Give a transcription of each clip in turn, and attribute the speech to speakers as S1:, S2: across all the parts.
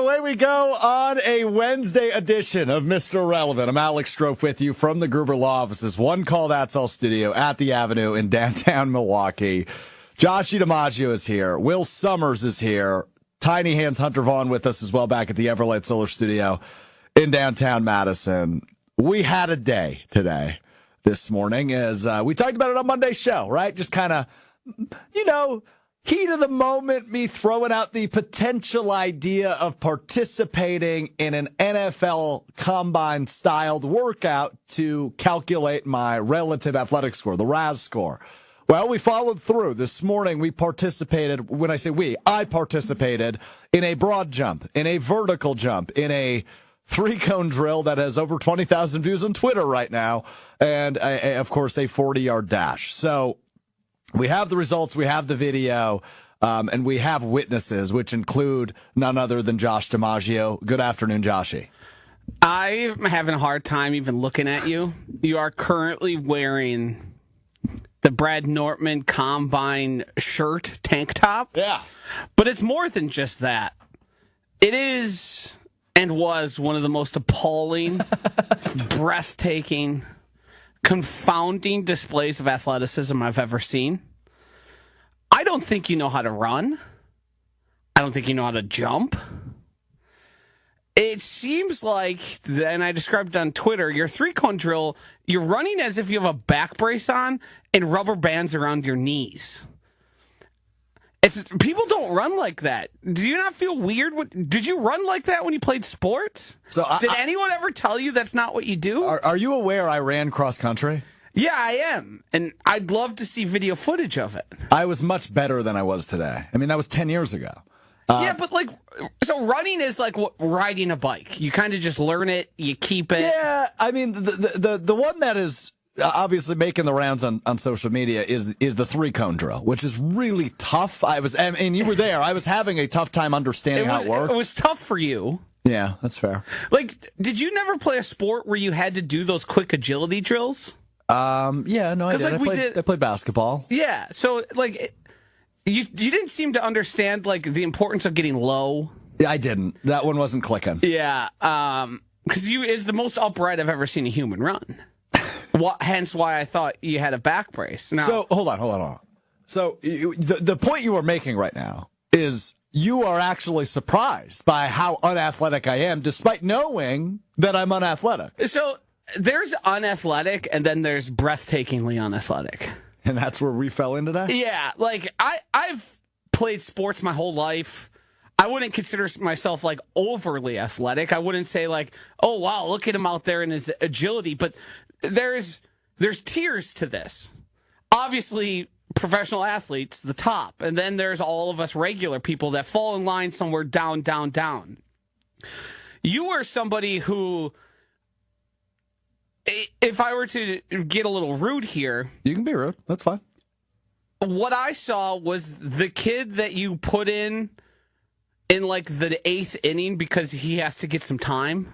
S1: away we go on a Wednesday edition of Mr. Relevant. I'm Alex Strouf with you from the Gruber Law Offices. One Call That's All studio at the Avenue in downtown Milwaukee. JOSHY DiMaggio is here. Will Summers is here. Tiny Hands Hunter Vaughn with us as well back at the Everlight Solar Studio in downtown Madison. We had a day today, this morning, as we talked about it on Monday's show, right? Just kind of, heat of the moment, me throwing out the potential idea of participating in an NFL combine-styled workout to calculate my relative athletic score, the RAS score. Well, we followed through. This morning, we participated, when I say we, I participated in a broad jump, in a vertical jump, in a three-cone drill that has over 20,000 views on Twitter right now, and, of course, a 40-yard dash. So we have the results, we have the video, and we have witnesses, which include none other than Josh DiMaggio. Good afternoon, Joshy.
S2: I'm having a hard time even looking at you. You are currently wearing the Brad Nortman Combine shirt, tank top.
S1: Yeah.
S2: But it's more than just that. It is and was one of the most appalling, breathtaking, confounding displays of athleticism I've ever seen. I don't think you know how to run. I don't think you know how to jump. It seems like, and I described it on Twitter, your three-cone drill, you're running as if you have a back brace on and rubber bands around your knees. People don't run like that. Do you not feel weird? Did you run like that when you played sports? Did anyone ever tell you that's not what you do?
S1: Are you aware I ran cross-country?
S2: Yeah, I am. And I'd love to see video footage of it.
S1: I was much better than I was today. I mean, that was 10 years ago.
S2: Yeah, but so running is like riding a bike. You kind of just learn it, you keep it.
S1: Yeah, I mean, the one that is obviously making the rounds on social media is the three-cone drill, which is really tough. And you were there. I was having a tough time understanding how it worked.
S2: It was tough for you.
S1: Yeah, that's fair.
S2: Did you never play a sport where you had to do those quick agility drills?
S1: Yeah, no, I did. I played basketball.
S2: Yeah, so you didn't seem to understand the importance of getting low.
S1: Yeah, I didn't. That one wasn't clicking.
S2: Yeah, because it's the most upright I've ever seen a human run. Hence why I thought you had a back brace. Now,
S1: so hold on. So the point you are making right now is you are actually surprised by how unathletic I am, despite knowing that I'm unathletic.
S2: So there's unathletic, and then there's breathtakingly unathletic.
S1: And that's where we fell in today?
S2: Yeah, I've played sports my whole life. I wouldn't consider myself overly athletic. I wouldn't say oh wow, look at him out there in his agility. But there's tiers to this. Obviously, professional athletes, the top, and then there's all of us regular people that fall in line somewhere down. You are somebody who, if I were to get a little rude here...
S1: You can be rude. That's fine.
S2: What I saw was the kid that you put in the 8th inning because he has to get some time.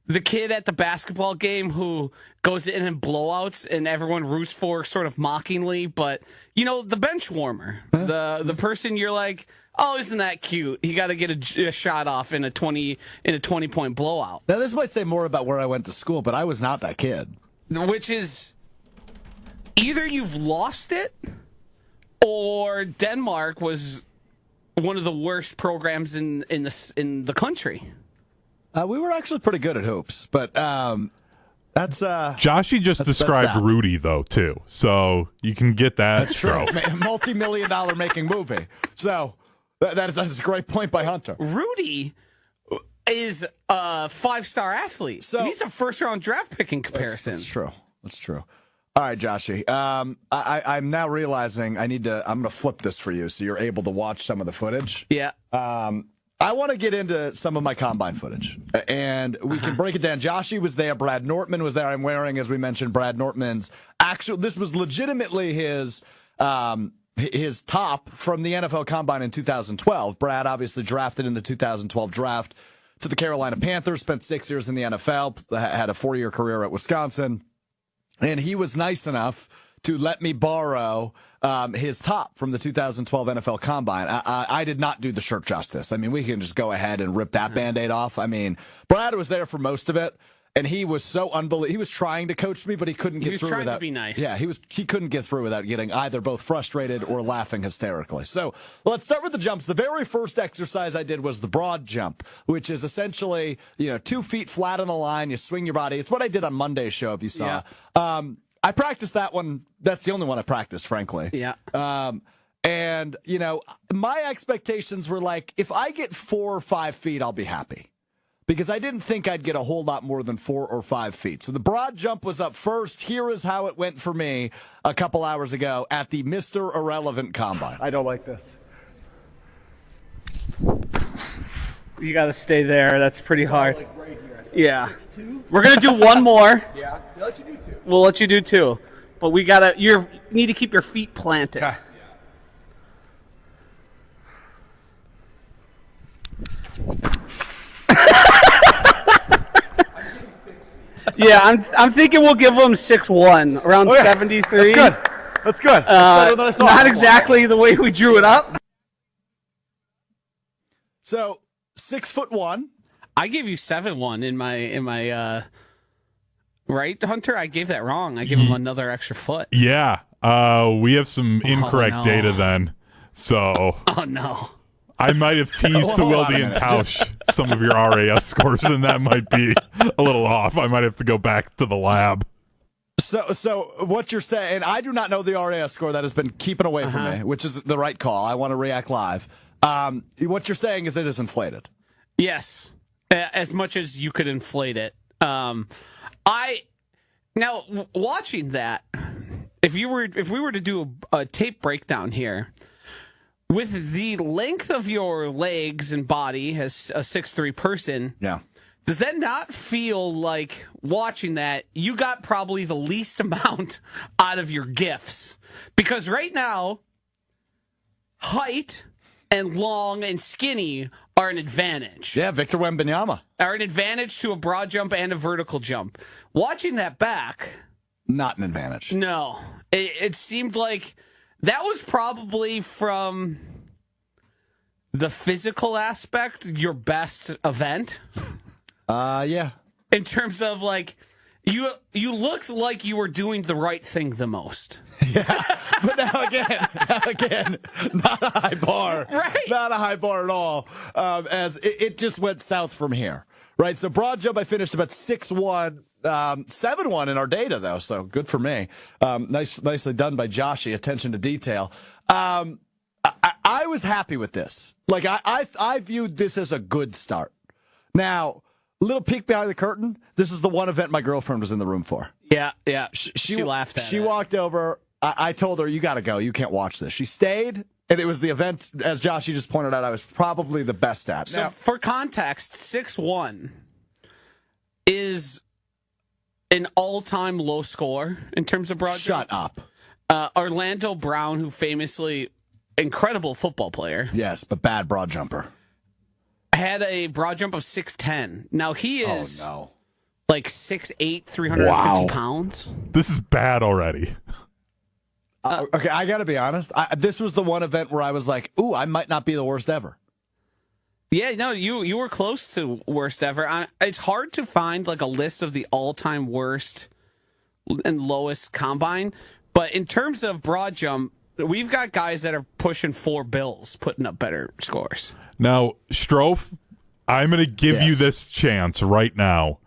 S2: The kid at the basketball game who goes in blowouts and everyone roots for sort of mockingly, but, the bench warmer. The person you're oh, isn't that cute? He got to get a shot off in a 20-point blowout.
S1: Now, this might say more about where I went to school, but I was not that kid.
S2: Which is either you've lost it or Denmark was one of the worst programs in the country.
S1: We were actually pretty good at hoops, but that's
S3: Joshy just described Rudy though too, so you can get that.
S1: That's true. Multi-million-dollar making movie. So that's a great point by Hunter.
S2: Rudy is a 5-star athlete. So he's a first-round draft pick in comparison.
S1: That's true. That's true. All right, Joshy. I'm now realizing I'm going to flip this for you so you're able to watch some of the footage.
S2: Yeah.
S1: I want to get into some of my combine footage, and we can break it down. Joshy was there. Brad Nortman was there. I'm wearing, as we mentioned, Brad Nortman's this was legitimately his top from the NFL Combine in 2012. Brad obviously drafted in the 2012 draft to the Carolina Panthers, spent 6 years in the NFL, had a 4-year career at Wisconsin, and he was nice enough to let me borrow his top from the 2012 NFL Combine. I did not do the shirt justice. I mean, we can just go ahead and rip that Band-Aid off. I mean, Brad was there for most of it. And he was so unbelievable. He was trying to coach me, but he couldn't get through without. He was trying to
S2: be nice.
S1: Yeah, he couldn't get through without getting either both frustrated or laughing hysterically. So let's start with the jumps. The very first exercise I did was the broad jump, which is essentially 2 feet flat on the line. You swing your body. It's what I did on Monday's show, if you saw. Yeah. I practiced that one. That's the only one I practiced, frankly.
S2: Yeah.
S1: And my expectations were like, if I get 4 or 5 feet, I'll be happy. Because I didn't think I'd get a whole lot more than 4 or 5 feet. So the broad jump was up first. Here is how it went for me a couple hours ago at the Mr. Irrelevant Combine.
S4: I don't like this.
S2: You got to stay there. That's pretty hard.
S4: Like right here,
S2: yeah.
S4: 6'2".
S2: We're going to do one more.
S4: Yeah, we'll let you do 2.
S2: We'll let you do 2. But you need to keep your feet planted.
S4: Okay.
S2: Yeah, I'm thinking we'll give them 6'1", around 73.
S4: That's good.
S2: Not exactly the way we drew it up.
S1: So 6'1".
S2: I gave you 7'1" in my right, Hunter. I gave that wrong. I gave him another extra foot.
S3: Yeah, we have some incorrect data then. So.
S2: Oh no.
S3: I might have teased to Wildy and Tausch some of your RAS scores, and that might be a little off. I might have to go back to the lab.
S1: So what you're saying, I do not know the RAS score. That has been keeping away from me, which is the right call. I want to react live. What you're saying is it is inflated.
S2: Yes, as much as you could inflate it. Watching that, if we were to do a tape breakdown here. With the length of your legs and body as a 6'3" person, does that not feel like, watching that, you got probably the least amount out of your gifts? Because right now, height and long and skinny are an advantage.
S1: Yeah, Victor Wembanyama.
S2: Are an advantage to a broad jump and a vertical jump. Watching that back...
S1: Not an advantage.
S2: No. It seemed like... That was probably, from the physical aspect, your best event.
S1: Yeah.
S2: In terms of, like, you looked like you were doing the right thing the most.
S1: Yeah. But now again, not a high bar.
S2: Right.
S1: Not a high bar at all. As it just went south from here. Right. So broad jump, I finished about 6'1". 7-1 in our data, though, so good for me. Nicely done by Joshy. Attention to detail. I was happy with this. Like, I viewed this as a good start. Now, little peek behind the curtain. This is the one event my girlfriend was in the room for.
S2: Yeah. She laughed at it.
S1: She walked over. I told her, you got to go. You can't watch this. She stayed. And it was the event, as Joshy just pointed out, I was probably the best at.
S2: So, for context, 6'1" is an all-time low score in terms of broad jump.
S1: Shut up.
S2: Orlando Brown, who famously, incredible football player.
S1: Yes, but bad broad jumper.
S2: Had a broad jump of 6'10". Now he is like 6'8", 350 pounds.
S3: This is bad already.
S1: Okay, I got to be honest. This was the one event where I was like, ooh, I might not be the worst ever.
S2: Yeah, no, you were close to worst ever. It's hard to find like a list of the all-time worst and lowest combine, but in terms of broad jump, we've got guys that are pushing 4 bills, putting up better scores.
S3: Now, Strouf, I'm going to give you this chance right now.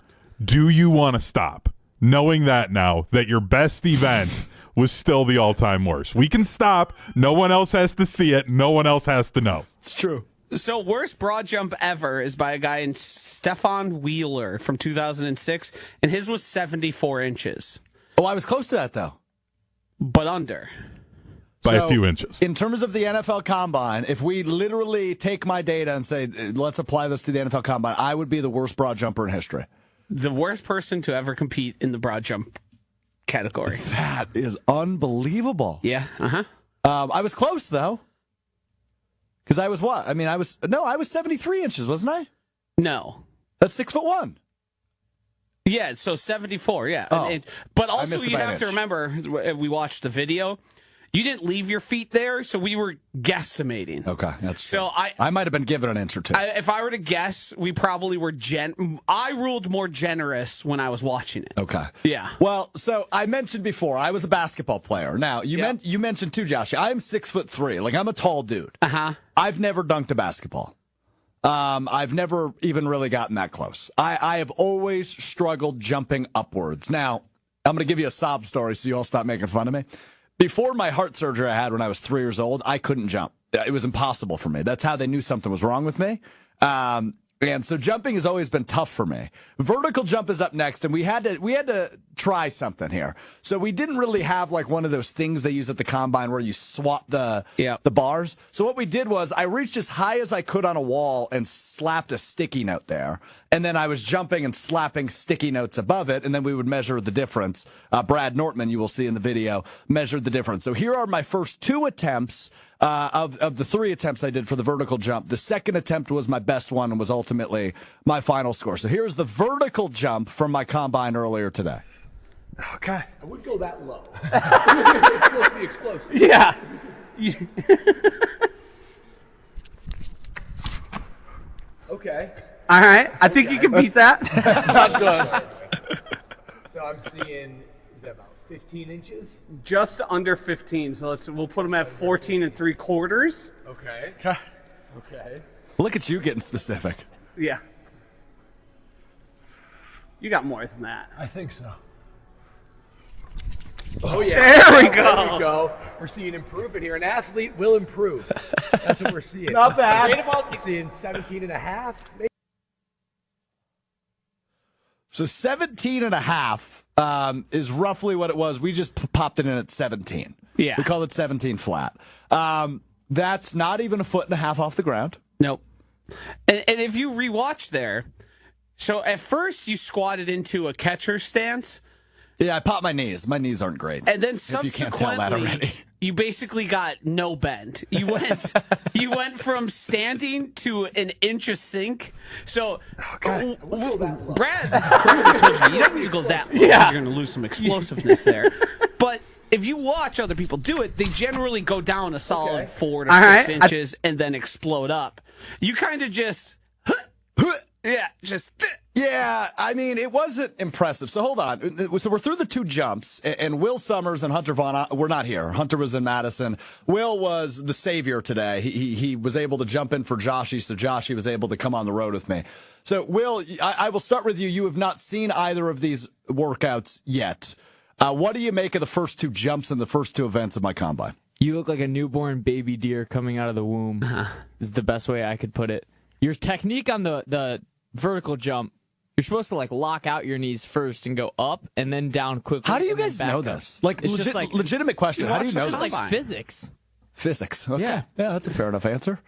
S3: Do you want to stop, knowing that now that your best event was still the all-time worst? We can stop. No one else has to see it. No one else has to know.
S1: It's true.
S2: So, worst broad jump ever is by a guy in Stefan Wheeler from 2006, and his was 74 inches.
S1: Oh, I was close to that, though.
S2: But under.
S3: By a few inches.
S1: In terms of the NFL Combine, if we literally take my data and say, let's apply this to the NFL Combine, I would be the worst broad jumper in history.
S2: The worst person to ever compete in the broad jump category.
S1: That is unbelievable.
S2: Yeah,
S1: I was close, though. Because I was what? I mean, I was 73 inches, wasn't I?
S2: No.
S1: That's 6'1".
S2: Yeah, so 74, yeah.
S1: Oh,
S2: but also you have to remember, we watched the video, You didn't leave your feet there, so we were guesstimating.
S1: Okay, that's true.
S2: So
S1: I might have been given an inch or two.
S2: if I were to guess, we probably were I ruled more generous when I was watching it.
S1: Okay.
S2: Yeah.
S1: Well, so I mentioned before I was a basketball player. Now you mentioned too, Josh. I'm 6'3". Like I'm a tall dude. I've never dunked a basketball. I've never even really gotten that close. I have always struggled jumping upwards. Now I'm going to give you a sob story, so you all stop making fun of me. Before my heart surgery I had when I was 3 years old, I couldn't jump. It was impossible for me. That's how they knew something was wrong with me. And so jumping has always been tough for me. Vertical jump is up next, and we had to try something here. So we didn't really have like one of those things they use at the combine where you swap the bars. So what we did was I reached as high as I could on a wall and slapped a sticky note there. And then I was jumping and slapping sticky notes above it, and then we would measure the difference. Brad Nortman, you will see in the video, measured the difference. So here are my first 2 attempts of the 3 attempts I did for the vertical jump. The second attempt was my best one and was ultimately my final score. So here's the vertical jump from my combine earlier today.
S4: Okay. I wouldn't go that low. It's supposed to be explosive.
S2: Yeah.
S4: Okay.
S2: All right. I think you can beat that.
S4: That's not good. So I'm seeing, is that about 15 inches?
S2: Just under 15. So we'll put them at 14 3/4.
S4: Okay. Okay.
S1: Look at you getting specific.
S2: Yeah. You got more than that.
S4: I think so. Oh, yeah.
S2: There we go.
S4: There we go. We're seeing improvement here. An athlete will improve. That's what we're seeing.
S2: Not bad.
S4: We're seeing 17 and a half. Maybe.
S1: So 17 and a half is roughly what it was. We just popped it in at 17.
S2: Yeah.
S1: We call it 17 flat. That's not even a foot and a half off the ground.
S2: Nope. And if you rewatch there, so at first you squatted into a catcher stance.
S1: Yeah, I popped my knees. My knees aren't great.
S2: And then
S1: if you can't tell that already.
S2: subsequently, you basically got no bend. You went from standing to an inch of sink. So, Brad correctly told you don't need to go that low. Yeah. You're going to lose some explosiveness there. But if you watch other people do it, they generally go down a solid 4 to 6 inches and then explode up. You kind of just,
S1: Yeah, I mean, it wasn't impressive. So hold on. So we're through the 2 jumps, and Will Summers and Hunter Vaughn were not here. Hunter was in Madison. Will was the savior today. He was able to jump in for JOSHY, so JOSHY was able to come on the road with me. So, Will, I will start with you. You have not seen either of these workouts yet. What do you make of the first 2 jumps and the first 2 events of my combine?
S5: You look like a newborn baby deer coming out of the womb. Is the best way I could put it. Your technique on the vertical jump, you're supposed to like lock out your knees first and go up and then down quickly.
S1: How do you guys know this? Like,
S5: it's just like
S1: legitimate question. How do you know
S5: it's
S1: this?
S5: just like physics.
S1: Physics. Okay.
S5: Yeah.
S1: That's a fair enough answer.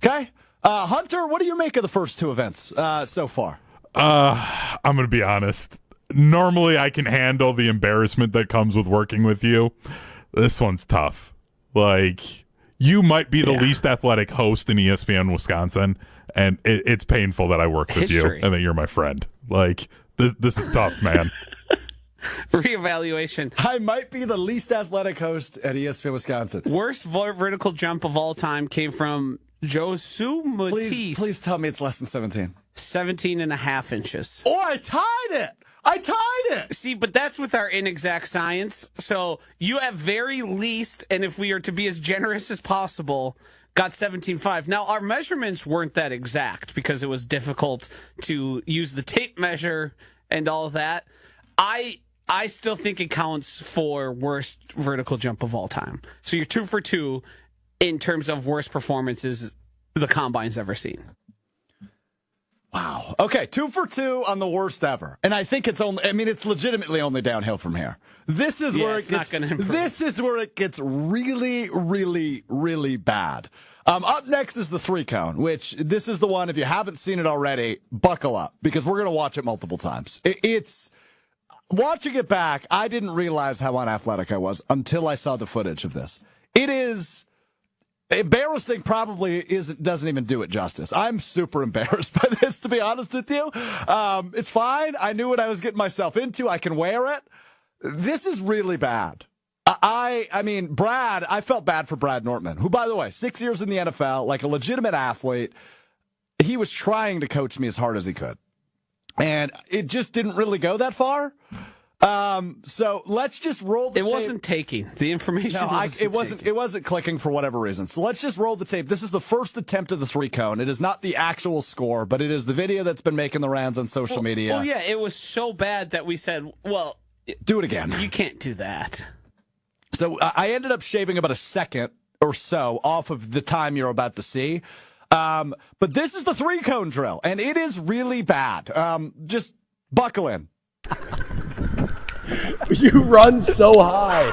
S1: Okay. Hunter, what do you make of the first 2 events so far?
S3: I'm going to be honest. Normally, I can handle the embarrassment that comes with working with you. This one's tough. Like, you might be the least athletic host in ESPN Wisconsin, and it's painful that I work with you and that you're my friend. Like, this is tough, man.
S2: Reevaluation.
S1: I might be the least athletic host at ESPN Wisconsin.
S2: Worst vertical jump of all time came from Josu Matisse.
S1: Please tell me it's less than 17.
S2: 17 and a half inches.
S1: Oh, I tied it.
S2: See, but that's with our inexact science. So you have very least, and if we are to be as generous as possible, got 17.5. Now, our measurements weren't that exact because it was difficult to use the tape measure and all of that. I still think it counts for worst vertical jump of all time. So you're 2 for 2 in terms of worst performances the Combine's ever seen.
S1: Wow. Okay, 2 for 2 on the worst ever. And I think it's legitimately only downhill from here. This is where it gets really, really, really bad. Up next is the 3-cone, which this is the one, if you haven't seen it already, buckle up, because we're going to watch it multiple times. It's watching it back, I didn't realize how unathletic I was until I saw the footage of this. It is embarrassing, probably doesn't even do it justice. I'm super embarrassed by this, to be honest with you. It's fine. I knew what I was getting myself into. I can wear it. This is really bad. I mean, Brad, I felt bad for Brad Nortman, who, by the way, 6 years in the NFL, like a legitimate athlete. He was trying to coach me as hard as he could. And it just didn't really go that far. So let's just roll the tape.
S2: It wasn't taking the information.
S1: No, it wasn't clicking for whatever reason. So let's just roll the tape. This is the first attempt of the 3-cone. It is not the actual score, but it is the video that's been making the rounds on social media.
S2: Oh, yeah, it was so bad that we said, well,
S1: do it again.
S2: You can't do that.
S1: So I ended up shaving about a second or so off of the time you're about to see. But this is the 3-cone drill, and it is really bad. Just buckle in.
S6: You run so high.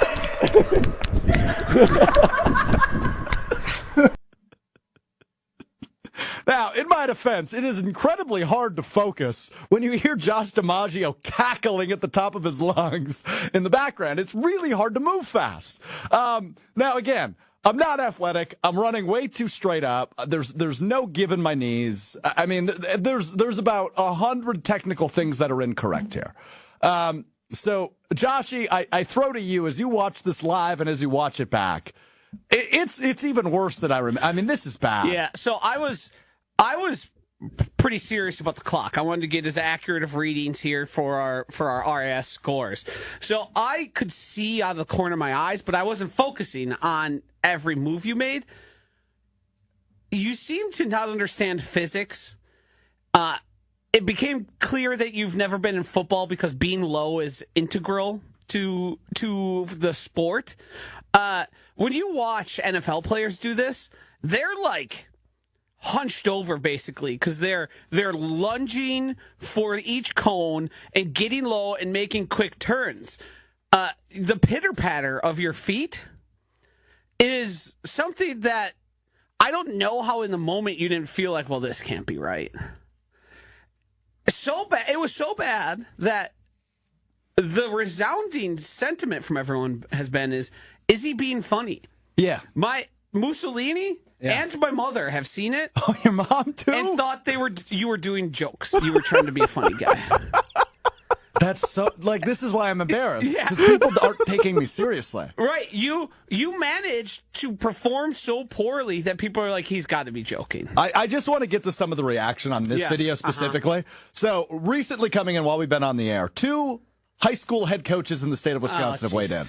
S1: Now, in my defense, it is incredibly hard to focus when you hear Josh DiMaggio cackling at the top of his lungs in the background. It's really hard to move fast. Now, again, I'm not athletic. I'm running way too straight up. There's no give in my knees. I mean, there's about 100 technical things that are incorrect here. So, Joshy, I throw to you as you watch this live and as you watch it back. It's even worse than I remember. I mean, this is bad.
S2: Yeah. So I was pretty serious about the clock. I wanted to get as accurate of readings here for our RS scores. So I could see out of the corner of my eyes, but I wasn't focusing on every move you made. You seem to not understand physics. It became clear that you've never been in football because being low is integral to the sport. When you watch NFL players do this, they're like hunched over basically because they're lunging for each cone and getting low and making quick turns. The pitter patter of your feet is something that I don't know how in the moment you didn't feel like, well, this can't be right. So bad. It was so bad that the resounding sentiment from everyone has been is he being funny?
S1: Yeah.
S2: My Mussolini and my mother have seen it.
S1: Oh, your mom too?
S2: And thought you were doing jokes. You were trying to be a funny guy.
S1: That's so, like, this is why I'm embarrassed. Because people aren't taking me seriously.
S2: Right. You managed to perform so poorly that people are like, he's got to be joking.
S1: I just want to get to some of the reaction on this video specifically. So, recently coming in while we've been on the air, 2 high school head coaches in the state of Wisconsin have weighed in.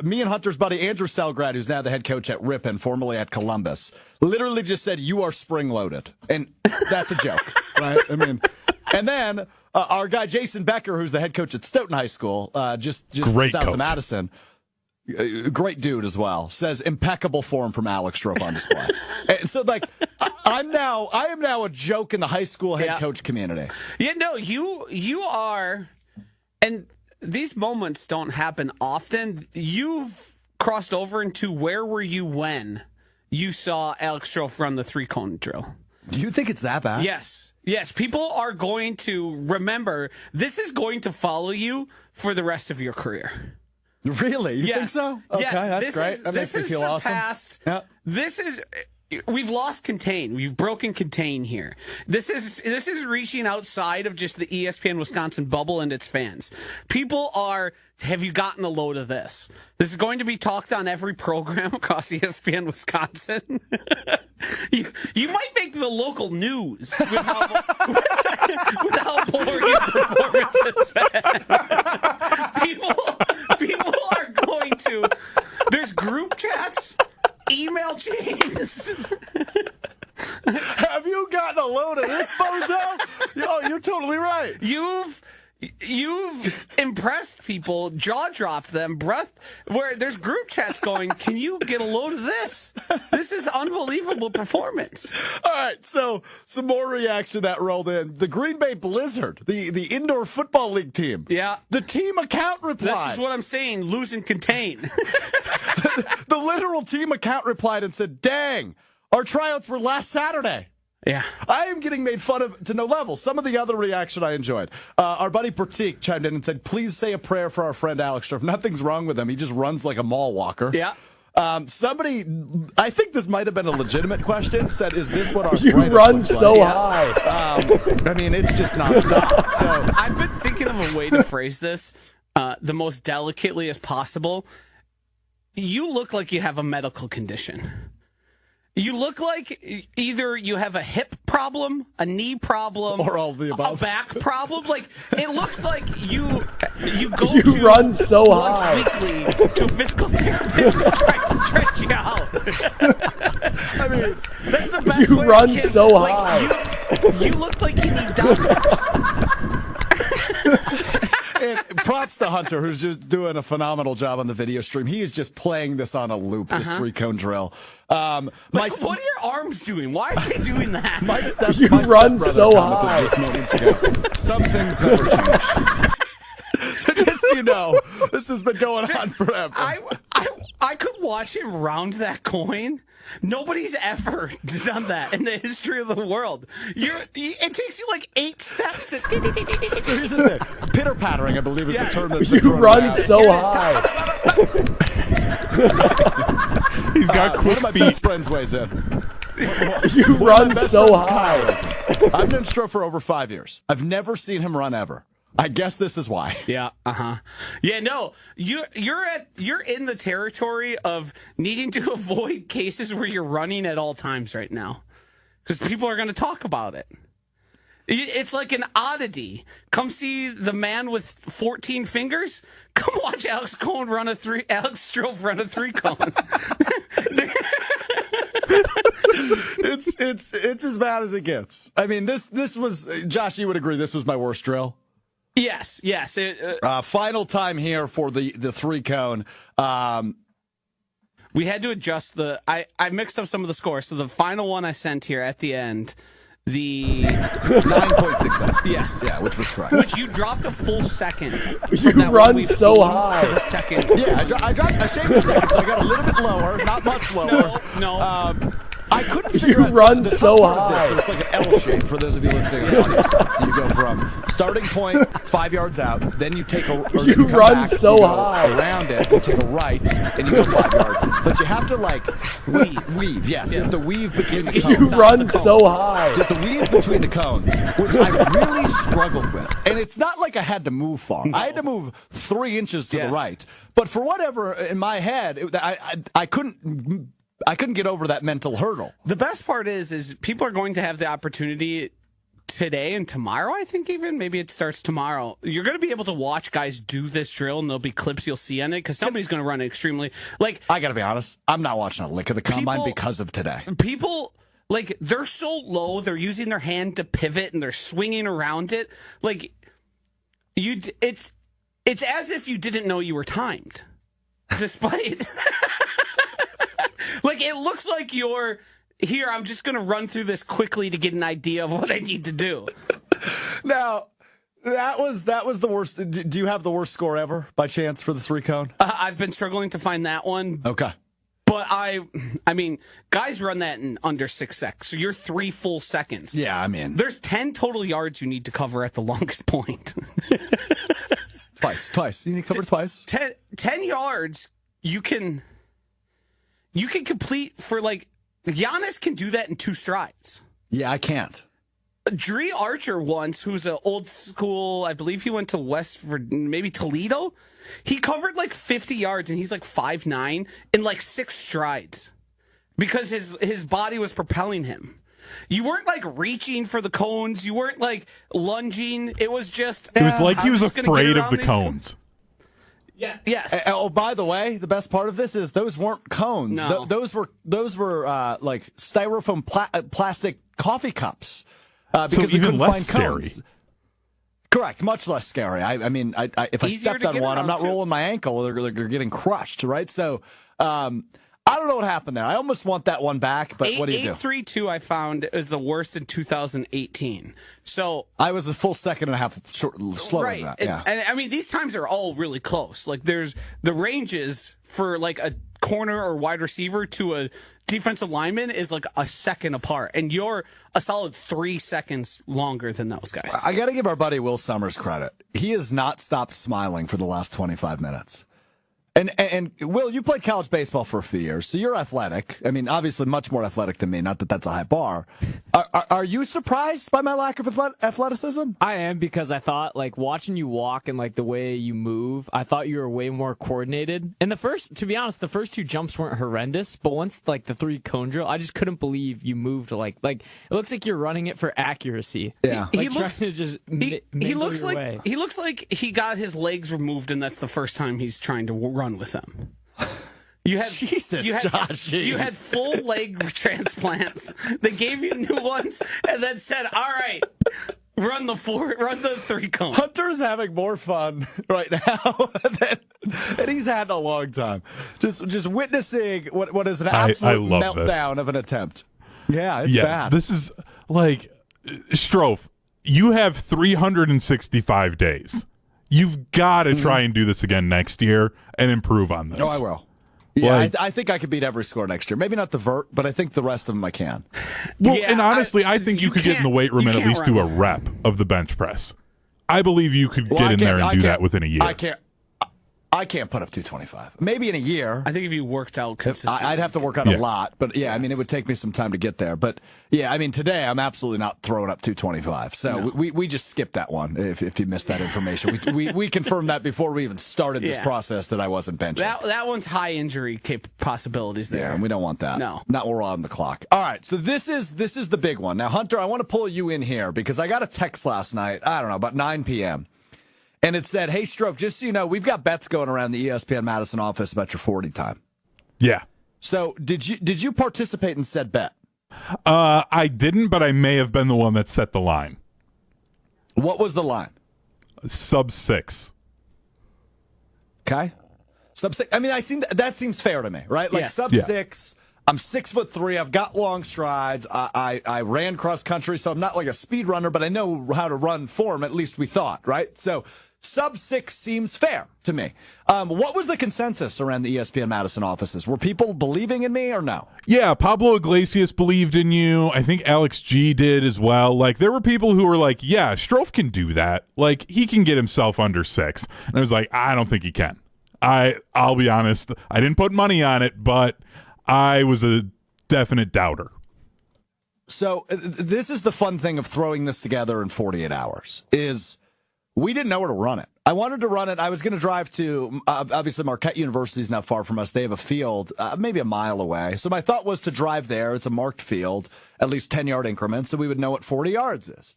S1: Me and Hunter's buddy, Andrew Selgrad, who's now the head coach at Ripon, formerly at Columbus, literally just said, you are spring-loaded. And that's a joke, right? I mean, and then our guy, Jason Becker, who's the head coach at Stoughton High School, just south of Madison, great dude as well, says impeccable form from Alex Strouf on display. And so, like, I am now a joke in the high school head coach community.
S2: Yeah, no, you are, and these moments don't happen often. You've crossed over into where were you when you saw Alex Strouf run the 3-cone drill?
S1: Do you think it's that bad?
S2: Yes, people are going to remember. This is going to follow you for the rest of your career.
S1: Really? You think so? Okay, that's great. That makes me feel awesome. Yeah.
S2: We've lost contain. We've broken contain here. This is reaching outside of just the ESPN Wisconsin bubble and its fans. People are, have you gotten a load of this? This is going to be talked on every program across ESPN Wisconsin. You might make the local news with how boring your performance has been. People are going to, there's group chats, email chains.
S1: Have you gotten a load of this, bozo? You're totally right.
S2: You've impressed people, jaw dropped them, where there's group chats going, can you get a load of this? This is unbelievable performance.
S1: All right, so some more reaction that rolled in. The Green Bay Blizzard, the indoor football league team.
S2: Yeah.
S1: The team account replied.
S2: This is what I'm saying, lose and contain.
S1: The literal team account replied and said, dang, our tryouts were last Saturday.
S2: Yeah.
S1: I am getting made fun of to no level. Some of the other reaction I enjoyed. Our buddy Pratik chimed in and said, please say a prayer for our friend Alex Strouf. Nothing's wrong with him. He just runs like a mall walker.
S2: Yeah.
S1: Somebody, I think this might have been a legitimate question, said, is this what our
S6: You run so
S1: like?
S6: high.
S1: I mean, it's just nonstop. So
S2: I've been thinking of a way to phrase this. the most delicately as possible. You look like you have a medical condition. You look like either you have a hip problem, a knee problem,
S1: or all of the above.
S2: A back problem. Like, it looks like you go
S6: You
S2: to
S6: run so
S2: once
S6: high.
S2: weekly to a physical therapist to try to stretch you out.
S1: I mean,
S2: That's the best
S6: You
S2: way
S6: run
S2: I can-
S6: so
S2: like,
S6: high.
S2: You look like you need doctors.
S1: and props to Hunter, who's just doing a phenomenal job on the video stream. He is just playing this on a loop, this 3-cone drill.
S2: What are your arms doing? Why are they doing that?
S1: My
S6: You
S1: my
S6: run
S1: stepbrother
S6: so
S1: commented
S6: high.
S1: just moments ago. Some things never change. So just so you know, this has been going on forever.
S2: I could watch him round that coin. Nobody's ever done that in the history of the world. It takes you like 8 steps to.
S1: So here's the thing. Pitter-pattering, I believe, is the term that's been
S6: You
S1: thrown
S6: run
S1: around.
S6: so high.
S3: He's got
S1: One
S3: quick
S1: of my
S3: feet.
S1: best friends weighs in.
S6: You run so high.
S1: I've known Strouf for over 5 years. I've never seen him run ever. I guess this is why.
S2: Yeah, yeah. No, you're in the territory of needing to avoid cases where you're running at all times right now, because people are going to talk about it. It's like an oddity. Come see the man with 14 fingers. Come watch Alex Strouf run a 3-cone.
S1: It's as bad as it gets. I mean, this was, Josh, you would agree this was my worst drill.
S2: Yes.
S1: Final time here for the 3-cone.
S2: We had to adjust I mixed up some of the scores. So the final one I sent here at the end, the
S1: 9.67.
S2: yes,
S1: Yeah, which was correct.
S2: which you dropped a full second.
S6: You
S2: from that one
S6: run
S2: we've
S6: so
S2: seen
S6: high.
S2: to the second.
S1: Yeah, I shaved a second, so I got a little bit lower, not much lower.
S2: No.
S1: I couldn't figure out
S6: run
S1: the
S6: so
S1: top part of this,
S6: high.
S1: so it's like an L shape for those of you listening on the audio side. So you go from starting point 5 yards out, then you take
S6: You
S1: come
S6: run
S1: back,
S6: so
S1: you go
S6: high.
S1: around it, you take a right, and you go 5 yards. But you have to weave. Yes, you have to weave between the
S2: You
S1: cones.
S6: You run so high.
S1: Just to weave between the cones, which I really struggled with. And it's not like I had to move far. I had to move 3 inches to
S2: Yes.
S1: the right. But for whatever in my head, I couldn't get over that mental hurdle.
S2: The best part is people are going to have the opportunity today and tomorrow. I think even maybe it starts tomorrow. You're going to be able to watch guys do this drill, and there'll be clips you'll see on it because somebody's going to run it extremely. Like,
S1: I got to be honest, I'm not watching a lick of the combine
S2: People-
S1: because of today.
S2: people, like, they're so low, they're using their hand to pivot and they're swinging around it. Like, it's as if you didn't know you were timed, despite. Like, it looks like you're here. I'm just going to run through this quickly to get an idea of what I need to do.
S1: Now, that was the worst. Do you have the worst score ever by chance for the 3-cone?
S2: I've been struggling to find that one,
S1: Okay.
S2: but I mean, guys run that in under 6 seconds. So you're 3 full seconds.
S1: Yeah, I mean,
S2: There's 10 total yards you need to cover at the longest point.
S1: twice. You need to cover twice.
S2: 10 yards you can complete for, like, Giannis can do that in 2 strides.
S1: Yeah, I can't.
S2: Dree Archer once, who's an old school, I believe he went to maybe Toledo. He covered like 50 yards and he's like 5'9" in like 6 strides because his body was propelling him. You weren't like reaching for the cones. You weren't like lunging. It was just.
S3: It was like he
S2: I'm
S3: was
S2: just gonna get
S3: afraid of
S2: around
S3: the
S2: these
S3: cones.
S2: Yeah. Yes.
S1: Oh, by the way, the best part of this is those weren't cones.
S2: No.
S1: Those were like styrofoam plastic coffee cups. Because we
S3: even
S1: couldn't
S3: less
S1: find cones. Correct, much less scary. I mean, if I
S2: Easier
S1: stepped
S2: to
S1: on
S2: get
S1: one, I'm
S2: around,
S1: not
S2: too.
S1: rolling my ankle. They're getting crushed, right? So, I don't know what happened there. I almost want that one back, but what do you do?
S2: 8.32 I found is the worst in 2018. So
S1: I was a full second and a half slower
S2: right,
S1: than that.
S2: and,
S1: Yeah.
S2: and I mean these times are all really close. Like there's the ranges for like a corner or wide receiver to a defensive lineman is like a second apart, and you're a solid 3 seconds longer than those guys.
S1: I got to give our buddy Will Summers credit. He has not stopped smiling for the last 25 minutes. And Will, you played college baseball for a few years, so you're athletic. I mean, obviously much more athletic than me, not that that's a high bar. Are you surprised by my lack of athleticism?
S5: I am, because I thought, like, watching you walk and, like, the way you move, I thought you were way more coordinated. And to be honest, the first 2 jumps weren't horrendous, but once, like, the 3 cone drill, I just couldn't believe you moved like it looks like you're running it for accuracy.
S1: Yeah.
S5: He looks to just
S2: he looks like he got his legs removed, and that's the first time he's trying to run with them. You had
S1: Joshy.
S2: You had full leg transplants. They gave you new ones and then said, "All right, run the 3 cone."
S1: Hunter's having more fun right now than he's had in a long time. Just witnessing what is an absolute meltdown of an attempt. Yeah, it's bad.
S3: This is like, Strouf, you have 365 days. You've got to try and do this again next year and improve on this.
S1: Oh, I will. Yeah, I think I could beat every score next year. Maybe not the vert, but I think the rest of them I can.
S3: Well, and honestly, I think you could get in the weight room and at least do a rep of the bench press. I believe you could get in there and do that within a year.
S1: I can't put up 225. Maybe in a year.
S2: I think if you worked out consistently.
S1: I'd have to work out a lot. But, I mean, it would take me some time to get there. But, I mean, today I'm absolutely not throwing up 225. So we just skipped that one if you missed that information. We confirmed that before we even started this process that I wasn't benching.
S2: That one's high injury possibilities there.
S1: Yeah, and we don't want that.
S2: No.
S1: Not while we're on the clock. All right, so this is the big one. Now, Hunter, I want to pull you in here because I got a text last night, I don't know, about 9 p.m., and it said, "Hey, Strouf, just so you know, we've got bets going around the ESPN Madison office about your 40 time."
S3: Yeah.
S1: So did you participate in said bet?
S3: I didn't, but I may have been the one that set the line.
S1: What was the line?
S3: Sub 6.
S1: Okay. Sub 6. I mean, that seems fair to me, right? Like
S2: yes.
S1: sub 6. I'm 6'3". I've got long strides. I ran cross country, so I'm not like a speed runner, but I know how to run form. At least we thought, right? So sub 6 seems fair to me. What was the consensus around the ESPN Madison offices? Were people believing in me or no?
S3: Yeah, Pablo Iglesias believed in you. I think Alex G did as well. Like, there were people who were like, yeah, Strouf can do that. Like, he can get himself under 6. And I was like, I don't think he can. I'll be honest. I didn't put money on it, but I was a definite doubter.
S1: So this is the fun thing of throwing this together in 48 hours is we didn't know where to run it. I wanted to run it. I was going to drive to, obviously, Marquette University is not far from us. They have a field maybe a mile away. So my thought was to drive there. It's a marked field, at least 10-yard increments, so we would know what 40 yards is.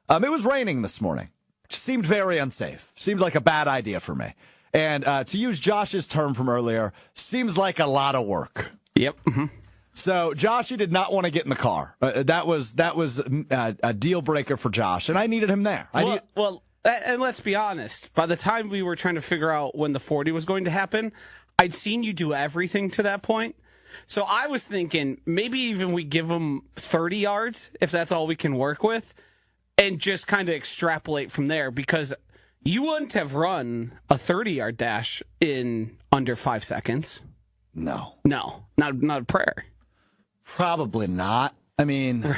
S1: It was raining this morning. Seemed very unsafe. Seemed like a bad idea for me. And to use Josh's term from earlier, seems like a lot of work.
S2: Yep. Mm-hmm.
S1: So Joshy did not want to get in the car. That was a deal breaker for Josh, and I needed him there.
S2: And let's be honest. By the time we were trying to figure out when the 40 was going to happen, I'd seen you do everything to that point. So I was thinking maybe even we give him 30 yards if that's all we can work with, and just kind of extrapolate from there because you wouldn't have run a 30-yard dash in under 5 seconds.
S1: No,
S2: not a prayer.
S1: Probably not. I mean,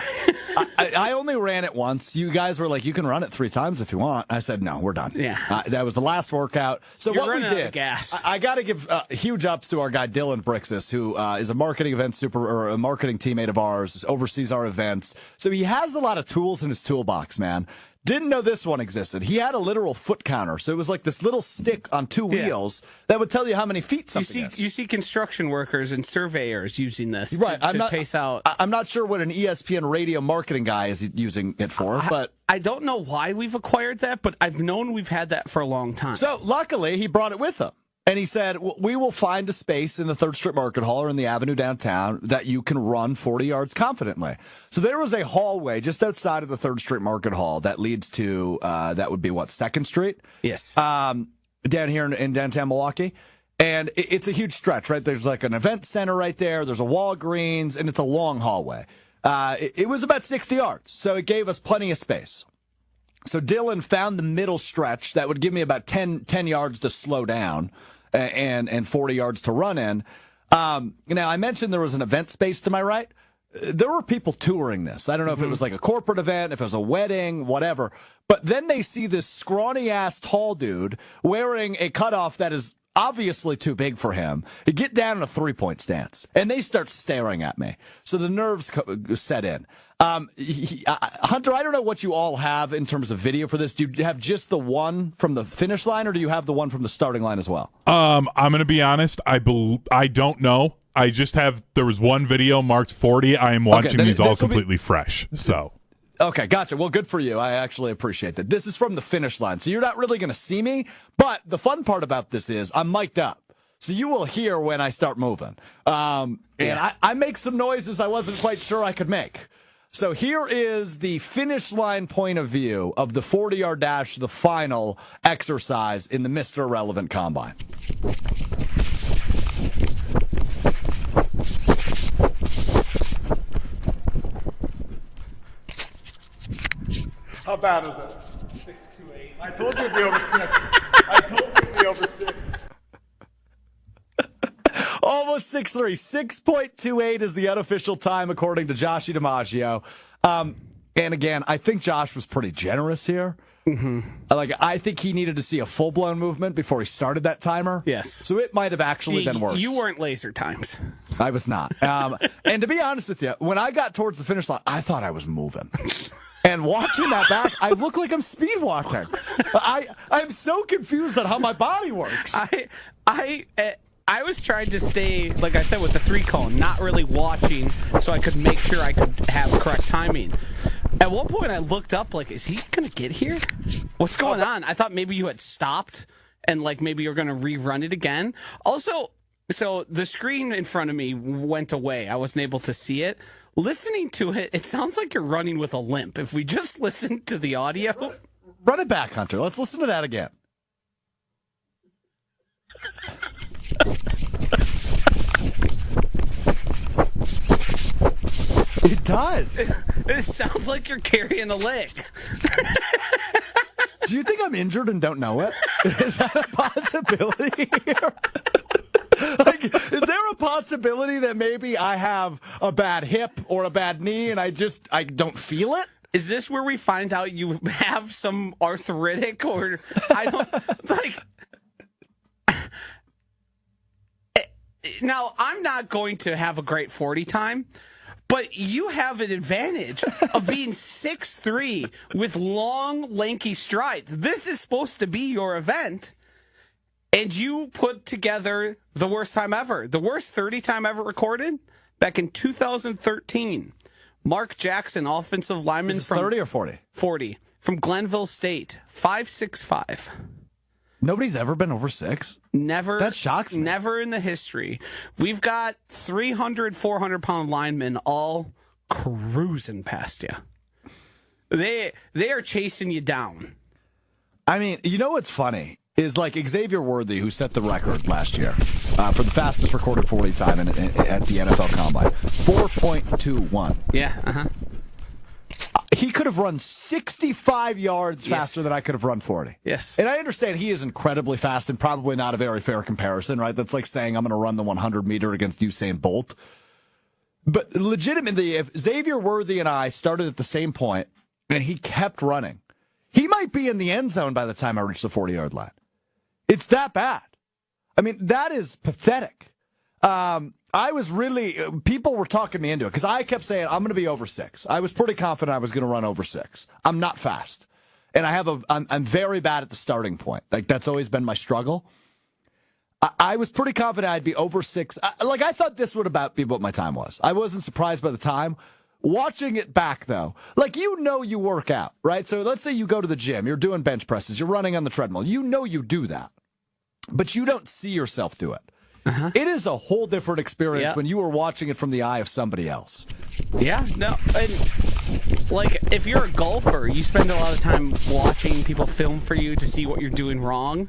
S1: I only ran it once. You guys were like, you can run it 3 times if you want. I said, no, we're done.
S2: Yeah.
S1: That was the last workout. So
S2: You're
S1: what we
S2: running out
S1: did,
S2: of gas.
S1: I got to give huge ups to our guy, Dylan Brixis, who is a marketing or a marketing teammate of ours, oversees our events. So he has a lot of tools in his toolbox, man. Didn't know this one existed. He had a literal foot counter. So it was like this little stick on 2 wheels that would tell you how many feet something is.
S2: You see construction workers and surveyors using this
S1: to
S2: pace out.
S1: I'm not sure what an ESPN radio marketing guy is using it for, but
S2: I don't know why we've acquired that, but I've known we've had that for a long time.
S1: So luckily, he brought it with him. And he said, we will find a space in the 3rd Street Market Hall or in the Avenue downtown that you can run 40 yards confidently. So there was a hallway just outside of the 3rd Street Market Hall that leads to, that would be 2nd Street?
S2: Yes.
S1: Down here in downtown Milwaukee. And it's a huge stretch, right? There's like an event center right there. There's a Walgreens, and it's a long hallway. It was about 60 yards, so it gave us plenty of space. So Dylan found the middle stretch that would give me about 10 yards to slow down and 40 yards to run in. Now, I mentioned there was an event space to my right. There were people touring this. I don't know if it was like a corporate event, if it was a wedding, whatever. But then they see this scrawny-ass tall dude wearing a cutoff that is obviously too big for him. You get down in a 3-point stance, and they start staring at me. So the nerves set in. Hunter, I don't know what you all have in terms of video for this. Do you have just the one from the finish line, or do you have the one from the starting line as well?
S3: I'm going to be honest. I don't know. I just have, there was one video marked 40. I am watching these all completely fresh. So.
S1: Okay, gotcha. Well, good for you. I actually appreciate that. This is from the finish line, so you're not really going to see me. But the fun part about this is I'm mic'd up, so you will hear when I start moving. And I make some noises I wasn't quite sure I could make. So here is the finish line point of view of the 40-yard dash, the final exercise in the Mr. Irrelevant Combine.
S7: How bad is it? 6'2", 8". I told you it'd be over 6. I told you it'd be over 6.
S1: Almost 6'3". 6.28 is the unofficial time according to JOSHY DiMaggio. And again, I think Josh was pretty generous here. Mm-hmm. I think he needed to see a full-blown movement before he started that timer.
S2: Yes.
S1: So it might have actually been worse.
S2: You weren't laser timed.
S1: I was not. And to be honest with you, when I got towards the finish line, I thought I was moving. And watching that back, I look like I'm speed walking. I'm so confused on how my body works.
S2: I was trying to stay, like I said, with the 3-cone, not really watching, so I could make sure I could have correct timing. At one point, I looked up, like, is he going to get here? What's going on? I thought maybe you had stopped, and, like, maybe you're going to rerun it again. Also, so the screen in front of me went away. I wasn't able to see it. Listening to it, it sounds like you're running with a limp. If we just listen to the audio.
S1: Run it back, Hunter. Let's listen to that again. It does.
S2: It sounds like you're carrying a leg.
S1: Do you think I'm injured and don't know it? Is that a possibility here? Is there a possibility that maybe I have a bad hip or a bad knee and I don't feel it?
S2: Is this where we find out you have some arthritic or I don't like? Now, I'm not going to have a great 40 time, but you have an advantage of being 6'3" with long, lanky strides. This is supposed to be your event. And you put together the worst time ever. The worst 30 time ever recorded back in 2013. Mark Jackson, offensive lineman from
S1: 30 or 40?
S2: 40 from Glenville State, 5'6".
S1: Nobody's ever been over 6?
S2: Never.
S1: That shocks me.
S2: Never in the history. We've got 300, 400-pound linemen all cruising past you. They are chasing you down.
S1: I mean, you know what's funny? Is like Xavier Worthy, who set the record last year for the fastest recorded 40 time at the NFL Combine. 4.21.
S2: Yeah, uh-huh.
S1: He could have run 65 yards faster than I could have run 40.
S2: Yes.
S1: And I understand he is incredibly fast and probably not a very fair comparison, right? That's like saying I'm going to run the 100-meter against Usain Bolt. But legitimately, if Xavier Worthy and I started at the same point and he kept running, he might be in the end zone by the time I reach the 40-yard line. It's that bad. I mean, that is pathetic. I was really, people were talking me into it because I kept saying, I'm going to be over 6. I was pretty confident I was going to run over 6. I'm not fast. And I'm very bad at the starting point. Like, that's always been my struggle. I was pretty confident I'd be over 6. I thought this would about be what my time was. I wasn't surprised by the time. Watching it back, though, you work out, right? So let's say you go to the gym, you're doing bench presses, you're running on the treadmill. You do that, but you don't see yourself do it. Uh-huh. It is a whole different experience when you are watching it from the eye of somebody else.
S2: Yeah, no. And, if you're a golfer, you spend a lot of time watching people film for you to see what you're doing wrong.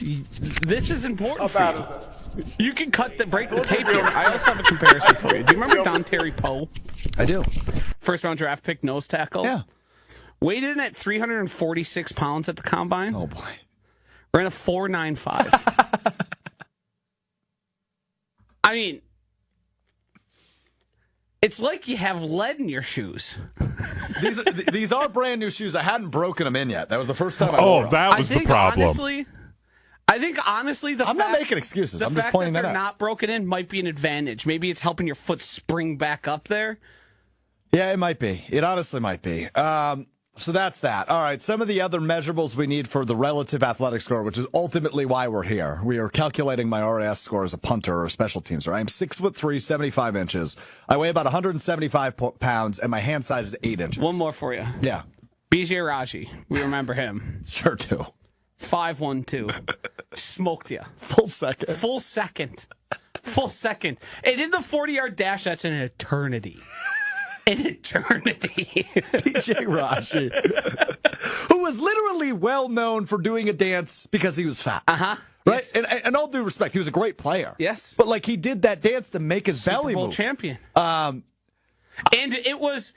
S2: This is important for you. You can break the tape here. I also have a comparison for you. Do you remember Don Terry Poe?
S1: I do.
S2: First round draft pick, nose tackle.
S1: Yeah.
S2: Weighed in at 346 pounds at the combine.
S1: Oh, boy.
S2: Ran a 4.95. I mean, it's like you have lead in your shoes.
S1: These are brand new shoes. I hadn't broken them in yet. That was the first time I wore them.
S3: That was the problem.
S2: Honestly, I think honestly,
S1: I'm not making excuses. I'm just pointing
S2: that
S1: that
S2: they're
S1: out.
S2: not broken in might be an advantage. Maybe it's helping your foot spring back up there.
S1: Yeah, it might be. It honestly might be. So that's that. All right, some of the other measurables we need for the relative athletic score, which is ultimately why we're here. We are calculating my RAS score as a punter or special teamser. I am 6'3", 75 inches. I weigh about 175 pounds, and my hand size is 8 inches.
S2: One more for you.
S1: Yeah.
S2: BJ Raji. We remember him.
S1: Sure do.
S2: 5'1", smoked you.
S1: Full second.
S2: Full second. And in the 40-yard dash, that's an eternity. An eternity.
S1: PJ Raji, who was literally well known for doing a dance because he was fat.
S2: Uh-huh.
S1: Right?
S2: Yes.
S1: And all due respect, he was a great player.
S2: Yes.
S1: But like he did that dance to make his belly
S2: Super Bowl
S1: move.
S2: champion. And it was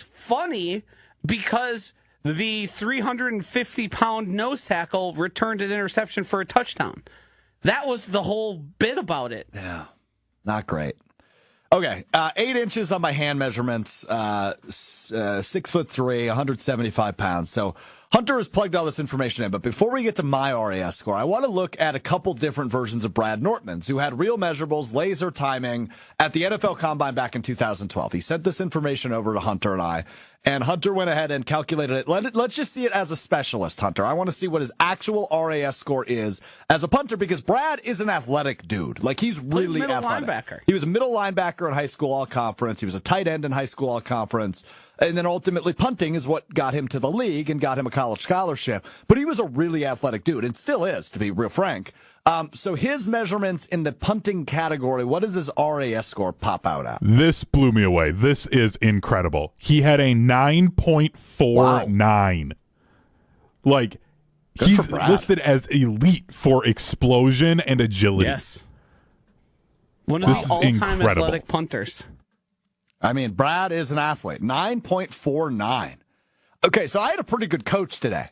S2: funny because the 350-pound nose tackle returned an interception for a touchdown. That was the whole bit about it.
S1: Yeah. Not great. Okay, 8 inches on my hand measurements, 6'3", 175 pounds. So Hunter has plugged all this information in, but before we get to my RAS score, I want to look at a couple different versions of Brad Nortman's, who had real measurables, laser timing at the NFL Combine back in 2012. He sent this information over to Hunter and I, and Hunter went ahead and calculated it. Let's just see it as a specialist, Hunter. I want to see what his actual RAS score is as a punter, because Brad is an athletic dude. Like, he's really
S2: middle
S1: athletic.
S2: linebacker.
S1: He was a middle linebacker in high school all-conference. He was a tight end in high school all-conference. And then ultimately punting is what got him to the league and got him a college scholarship. But he was a really athletic dude, and still is, to be real frank. So his measurements in the punting category, what does his RAS score pop out at?
S3: This blew me away. This is incredible. He had a 9.49. Like,
S1: Good
S3: he's
S1: for Brad.
S3: listed as elite for explosion and agility.
S2: Yes. One of
S3: This
S2: the
S3: is
S2: all-time
S3: incredible.
S2: athletic punters.
S1: I mean, Brad is an athlete. 9.49. Okay, so I had a pretty good coach today.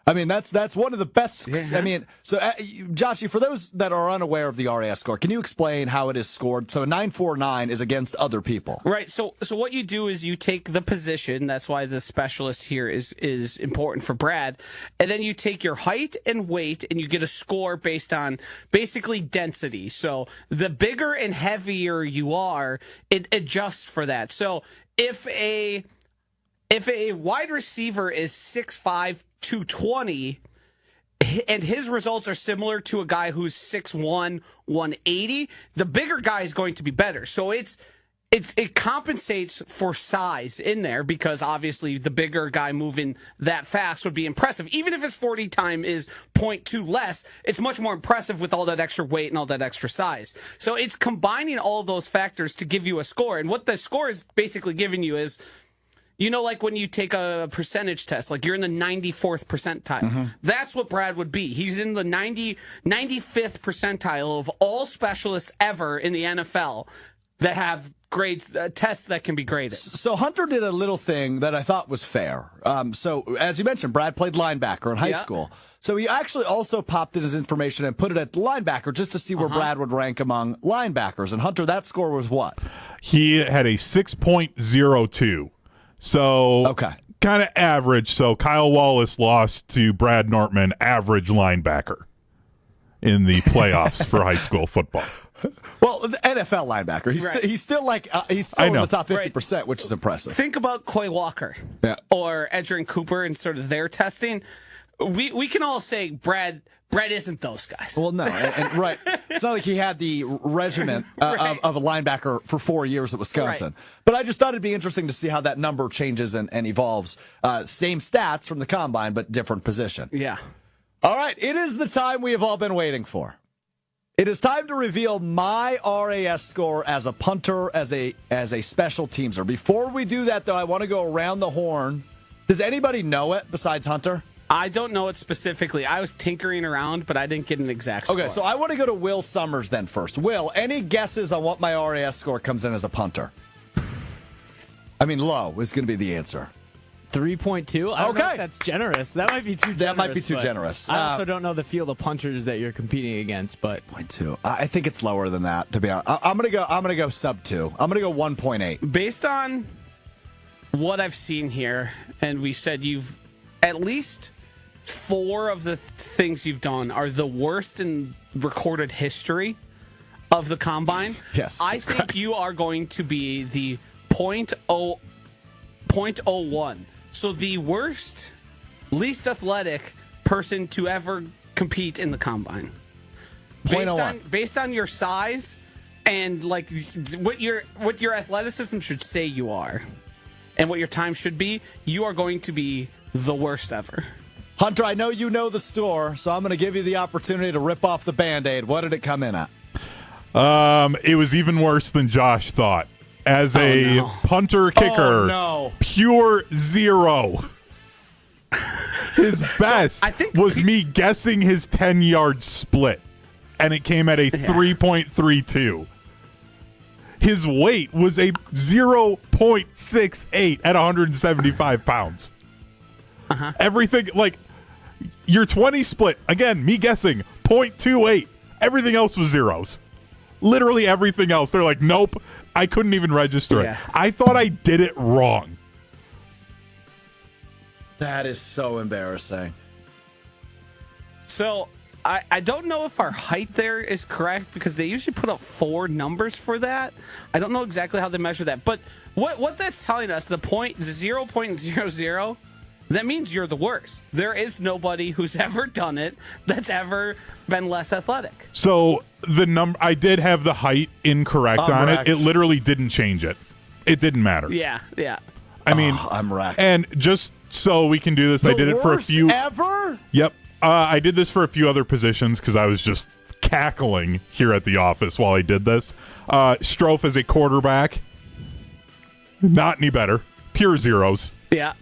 S1: I mean, that's one of the best.
S2: Yeah.
S1: I mean, so Joshy, for those that are unaware of the RAS score, can you explain how it is scored? So a 9.49 is against other people.
S2: Right. So what you do is you take the position. That's why the specialist here is important for Brad. And then you take your height and weight, and you get a score based on basically density. So the bigger and heavier you are, it adjusts for that. So if a wide receiver is 6'5", 220, and his results are similar to a guy who's 6'1", 180, the bigger guy is going to be better. So it compensates for size in there, because obviously the bigger guy moving that fast would be impressive. Even if his 40 time is 0.2 less, it's much more impressive with all that extra weight and all that extra size. So it's combining all of those factors to give you a score. And what the score is basically giving you is, you know, like when you take a percentage test, like you're in the 94th percentile. Mm-hmm. That's what Brad would be. He's in the 95th percentile of all specialists ever in the NFL that have grades, tests that can be graded.
S1: So Hunter did a little thing that I thought was fair. So as you mentioned, Brad played linebacker in high school. So he actually also popped in his information and put it at linebacker just to see where Brad would rank among linebackers. And Hunter, that score was what?
S3: He had a 6.02. So kind of average. So Kyle Wallace lost to Brad Nortman, average linebacker, in the playoffs for high school football.
S1: Well, the NFL linebacker. He's still like he's still in the top 50%, which is impressive.
S2: Think about Quay Walker or Edgerrin Cooper and sort of their testing. We can all say Brad isn't those guys.
S1: Well, no, and right. It's not like he had the regiment of a linebacker for 4 years at Wisconsin. Right. But I just thought it'd be interesting to see how that number changes and evolves. Same stats from the combine, but different position.
S2: Yeah.
S1: All right, it is the time we have all been waiting for. It is time to reveal my RAS score as a punter, as a special teamser. Before we do that, though, I want to go around the horn. Does anybody know it besides Hunter?
S2: I don't know it specifically. I was tinkering around, but I didn't get an exact score.
S1: Okay, so I want to go to Will Summers then first. Will, any guesses on what my RAS score comes in as a punter? I mean, low is going to be the answer.
S5: 3.2? I don't know if that's generous. That might be too generous.
S1: That might be too generous.
S5: I also don't know the field of punters that you're competing against, but
S1: 0.2. I think it's lower than that, to be honest. I'm gonna go sub 2. I'm gonna go 1.8.
S2: Based on what I've seen here, and we said you've at least 4 of the things you've done are the worst in recorded history of the combine.
S1: Yes,
S2: I
S1: that's
S2: think
S1: correct.
S2: you are going to be the .01. So the worst, least athletic person to ever compete in the combine. Based on your size and like what your athleticism should say you are, and what your time should be, you are going to be the worst ever.
S1: Hunter, I know you know the score, so I'm going to give you the opportunity to rip off the Band-Aid. What did it come in at?
S3: It was even worse than Josh thought. As a punter kicker, pure 0. His best was me guessing his 10-yard split, and it came at a 3.32. His weight was a 0.68 at 175 pounds. Everything, like, your 20 split, again, me guessing, 0.28. Everything else was zeros. Literally everything else. They're like, nope, I couldn't even register it. I thought I did it wrong.
S1: That is so embarrassing.
S2: So I don't know if our height there is correct because they usually put up 4 numbers for that. I don't know exactly how they measure that. But what that's telling us, the 0.00, that means you're the worst. There is nobody who's ever done it that's ever been less athletic.
S3: So I did have the height incorrect on it. It literally didn't change it. It didn't matter.
S2: Yeah.
S3: I mean,
S1: I'm wrecked.
S3: And just so we can do this, I did it for a few.
S1: Ever?
S3: Yep. I did this for a few other positions because I was just cackling here at the office while I did this. Strouf as a quarterback, not any better. Pure zeros.
S2: Yeah.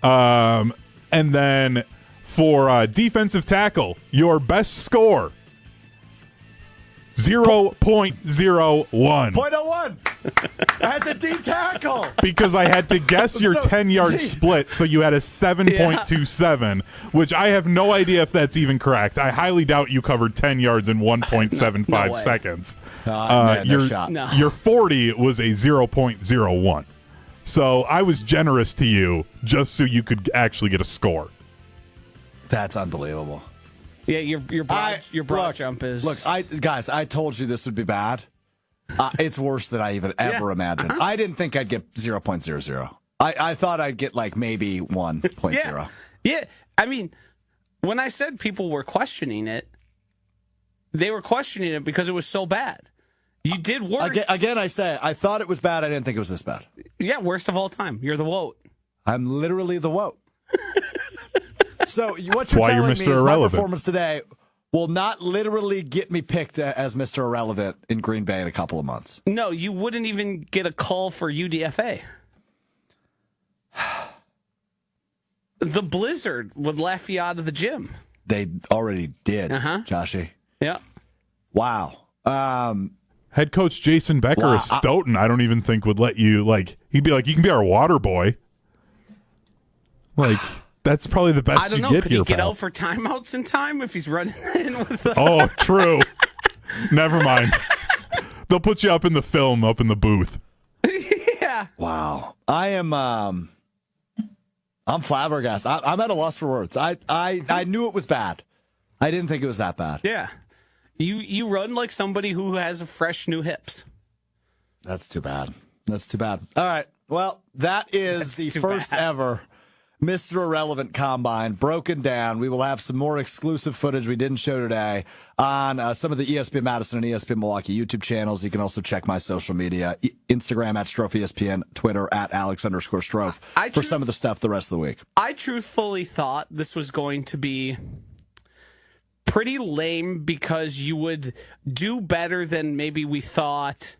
S3: And then for defensive tackle, your best score, 0.01.
S1: 0.01 as a D tackle.
S3: Because I had to guess your 10-yard split, so you had a 7.27, which I have no idea if that's even correct. I highly doubt you covered 10 yards in 1.75 seconds.
S1: No shot.
S2: No.
S3: Your 40 was a 0.01. So I was generous to you just so you could actually get a score.
S1: That's unbelievable.
S2: Yeah, your broad jump is.
S1: Look, guys, I told you this would be bad. It's worse than I even ever imagined. I didn't think I'd get 0.00. I thought I'd get like maybe 1.0.
S2: Yeah. I mean, when I said people were questioning it, they were questioning it because it was so bad. You did worse.
S1: Again, I say, I thought it was bad. I didn't think it was this bad.
S2: Yeah, worst of all time. You're the woat.
S1: I'm literally the woat. So what
S3: why
S1: you're
S3: you're
S1: telling me
S3: Mr.
S1: is my
S3: Irrelevant.
S1: performance today will not literally get me picked as Mr. Irrelevant in Green Bay in a couple of months.
S2: No, you wouldn't even get a call for UDFA. The Blizzard would laugh you out of the gym.
S1: They already did, Joshy.
S2: Yeah.
S1: Wow.
S3: Head coach Jason Becker of Stoughton, I don't even think would let you, he'd be like, you can be our water boy. Like, that's probably the best
S2: I don't
S3: you
S2: know.
S3: get
S2: Could
S3: here,
S2: he get
S3: pal.
S2: out for timeouts in time if he's running in with the...
S3: Oh, true. Never mind. They'll put you up in the film, up in the booth.
S2: Yeah.
S1: Wow. I am, I'm flabbergasted. I'm at a loss for words. I knew it was bad. I didn't think it was that bad.
S2: Yeah. You run like somebody who has fresh new hips.
S1: That's too bad. That's too bad. All right. Well, that is the first ever Mr. Irrelevant Combine broken down. We will have some more exclusive footage we didn't show today on some of the ESPN Madison and ESPN Milwaukee YouTube channels. You can also check my social media, Instagram at Strouf ESPN, Twitter at Alex_Strouf for some of the stuff the rest of the week.
S2: I truthfully thought this was going to be pretty lame because you would do better than maybe we thought.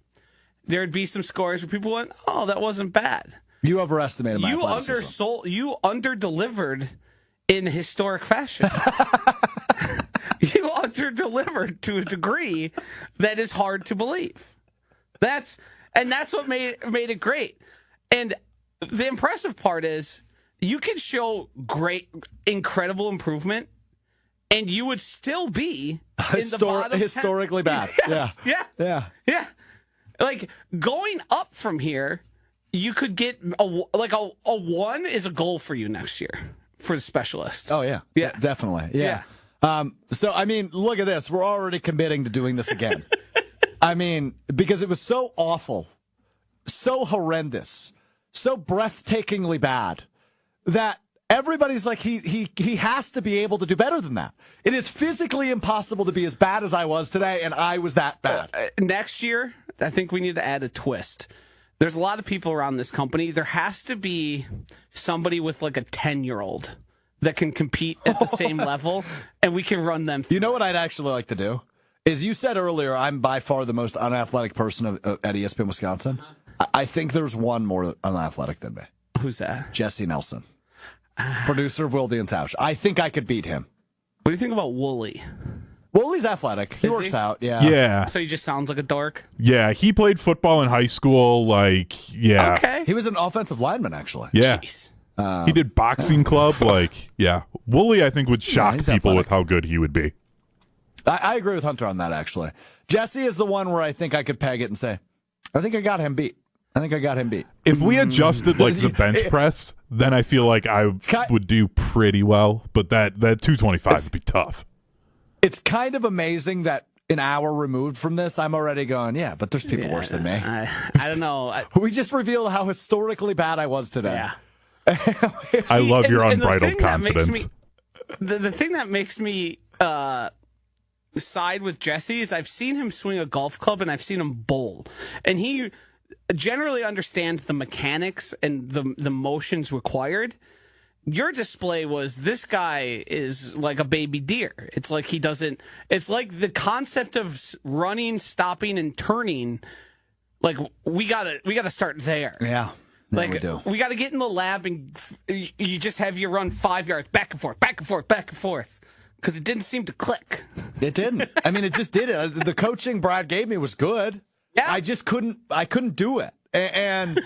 S2: There'd be some scores where people went, oh, that wasn't bad.
S1: You overestimated my athleticism.
S2: You under-delivered in historic fashion. You under-delivered to a degree that is hard to believe. That's what made it great. And the impressive part is you can show incredible improvement, and you would still be in the bottom
S1: historically
S2: 10.
S1: bad.
S2: Yes.
S1: Yeah.
S2: Yeah. Like going up from here, you could get a 1 is a goal for you next year. for the specialist.
S1: Oh, yeah.
S2: Yeah.
S1: Definitely. Yeah. So, I mean, look at this. We're already committing to doing this again. I mean, because it was so awful, so horrendous, so breathtakingly bad that everybody's like, he has to be able to do better than that. It is physically impossible to be as bad as I was today, and I was that bad.
S2: Next year, I think we need to add a twist. There's a lot of people around this company. There has to be somebody with like a 10-year-old that can compete at the same level, and we can run them through.
S1: You know what I'd actually like to do? Is you said earlier, I'm by far the most unathletic person at ESPN Wisconsin. I think there's one more unathletic than me.
S2: Who's that?
S1: Jesse Nelson, producer of Wilde and Tausch. I think I could beat him.
S2: What do you think about Wooly?
S1: Wooly's athletic. He works out. Yeah.
S3: Yeah.
S2: So he just sounds like a dork?
S3: Yeah. He played football in high school. Like, yeah.
S2: Okay.
S1: He was an offensive lineman, actually.
S3: Yeah.
S2: Jeez.
S3: He did boxing club. Like, yeah. Wooly, I think, would shock
S1: he's
S3: people
S1: athletic.
S3: with how good he would be.
S1: I agree with Hunter on that, actually. Jesse is the one where I think I could peg it and say, I think I got him beat.
S3: If we adjusted like the bench press, then I feel like I would do pretty well. But that 225 would be tough.
S1: It's kind of amazing that an hour removed from this, I'm already going, yeah, but there's people worse than me.
S2: I don't know.
S1: We just revealed how historically bad I was today.
S2: Yeah.
S3: I love your
S2: and the
S3: unbridled
S2: thing that makes
S3: confidence.
S2: the thing that makes me side with Jesse is I've seen him swing a golf club and I've seen him bowl, and he generally understands the mechanics and the motions required. Your display was, this guy is like a baby deer. It's like he doesn't. It's like the concept of running, stopping, and turning. Like we gotta start there.
S1: Yeah.
S2: Like
S1: we do.
S2: we got to get in the lab and you just have you run 5 yards back and forth, back and forth, back and forth, because it didn't seem to click.
S1: It didn't. I mean, it just didn't. The coaching Brad gave me was good.
S2: Yeah.
S1: I just couldn't do it. And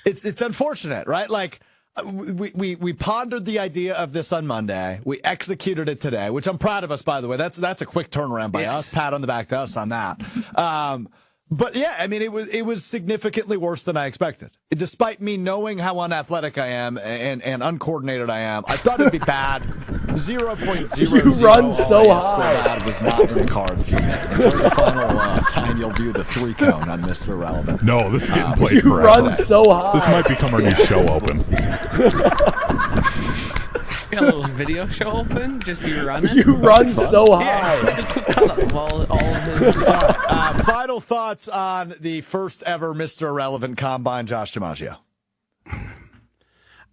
S1: it's unfortunate, right? Like we pondered the idea of this on Monday. We executed it today, which I'm proud of us, by the way. That's a quick turnaround by us. Pat on the back to us on that. But yeah, I mean, it was significantly worse than I expected. Despite me knowing how unathletic I am and uncoordinated I am, I thought it'd be bad. 0.00.
S6: You run so high.
S1: Bad was not in the cards for me. Enjoy the final time you'll do the 3 cone on Mr. Relevant.
S3: No, this is getting played
S6: You
S3: forever.
S6: run so high.
S3: This might become our new show open.
S2: Got a little video show open, just you running.
S6: You run so
S2: Yeah, just
S6: high.
S2: make a quick cut of all of his.
S1: Final thoughts on the first ever Mr. Irrelevant Combine, Josh DiMaggio.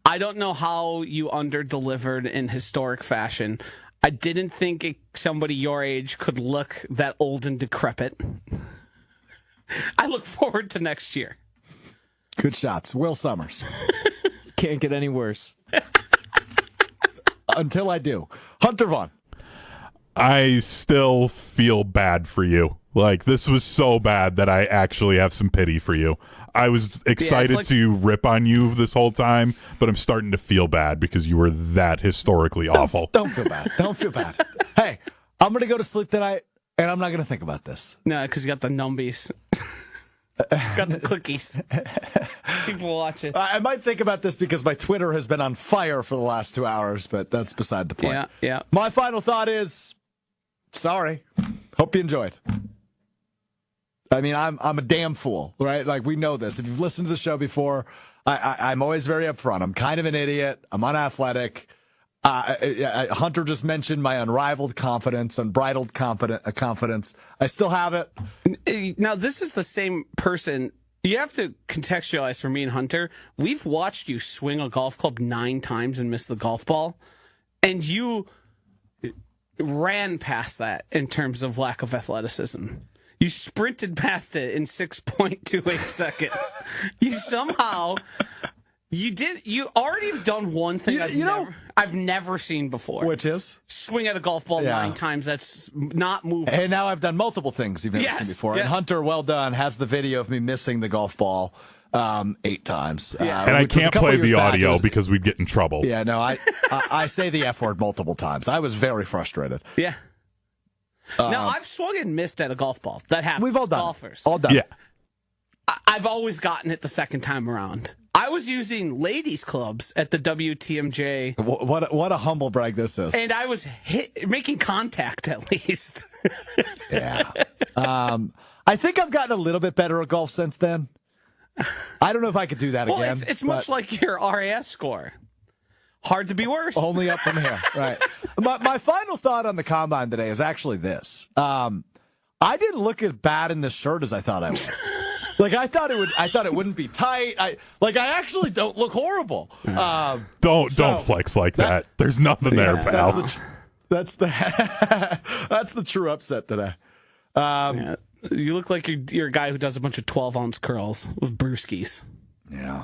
S2: I don't know how you under-delivered in historic fashion. I didn't think somebody your age could look that old and decrepit. I look forward to next year.
S1: Good shots. Will Summers.
S5: Can't get any worse.
S1: Until I do. Hunter Vaughn.
S3: I still feel bad for you. Like, this was so bad that I actually have some pity for you. I was excited to rip on you this whole time, but I'm starting to feel bad because you were that historically awful.
S1: Don't feel bad. Don't feel bad. Hey, I'm going to go to sleep tonight, and I'm not going to think about this.
S2: No, because you got the numbies. Got the cookies. People watch it.
S1: I might think about this because my Twitter has been on fire for the last 2 hours, but that's beside the point.
S2: Yeah.
S1: My final thought is, sorry. Hope you enjoyed. I memean, I'm a damn fool, right? Like, we know this. If you've listened to the show before, I'm always very upfront. I'm kind of an idiot. I'm unathletic. Hunter just mentioned my unrivaled confidence, unbridled confidence. I still have it.
S2: Now, this is the same person. You have to contextualize for me and Hunter. We've watched you swing a golf club 9 times and miss the golf ball, and you ran past that in terms of lack of athleticism. You sprinted past it in 6.28 seconds. You somehow... You already have done one thing I've never seen before.
S1: Which is?
S2: Swing at a golf ball 9 times. That's not moving.
S1: And now I've done multiple things you've never seen before.
S2: Yes.
S1: And Hunter, well done, has the video of me missing the golf ball 8 times.
S3: And I can't play the audio because we'd get in trouble.
S1: Yeah, no, I say the F word multiple times. I was very frustrated.
S2: Yeah. Now, I've swung and missed at a golf ball. That happens.
S1: We've all done
S2: golfers.
S1: All done.
S3: Yeah.
S2: I've always gotten it the second time around. I was using ladies' clubs at the WTMJ.
S1: What a humble brag this is.
S2: And I was making contact at least.
S1: Yeah. I think I've gotten a little bit better at golf since then. I don't know if I could do that
S2: Well,
S1: again.
S2: it's much like your RAS score. Hard to be worse.
S1: Only up from here. Right. My final thought on the combine today is actually this. I didn't look as bad in this shirt as I thought I would. Like I thought it wouldn't be tight. I actually don't look horrible.
S3: Don't flex like that. There's nothing there, pal.
S1: That's the true upset today.
S2: Yeah. You look like you're a guy who does a bunch of 12-ounce curls with brewskis.
S1: Yeah.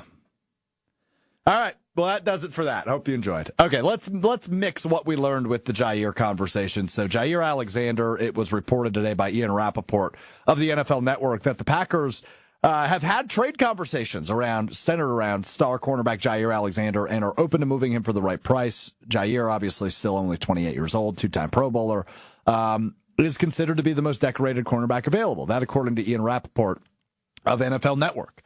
S1: All right. Well, that does it for that. I hope you enjoyed. Okay, let's mix what we learned with the Jaire conversation. So Jaire Alexander, it was reported today by Ian Rappaport of the NFL Network that the Packers have had trade conversations centered around star cornerback Jaire Alexander and are open to moving him for the right price. Jaire, obviously still only 28 years old, two-time Pro Bowler, is considered to be the most decorated cornerback available. That according to Ian Rappaport of NFL Network.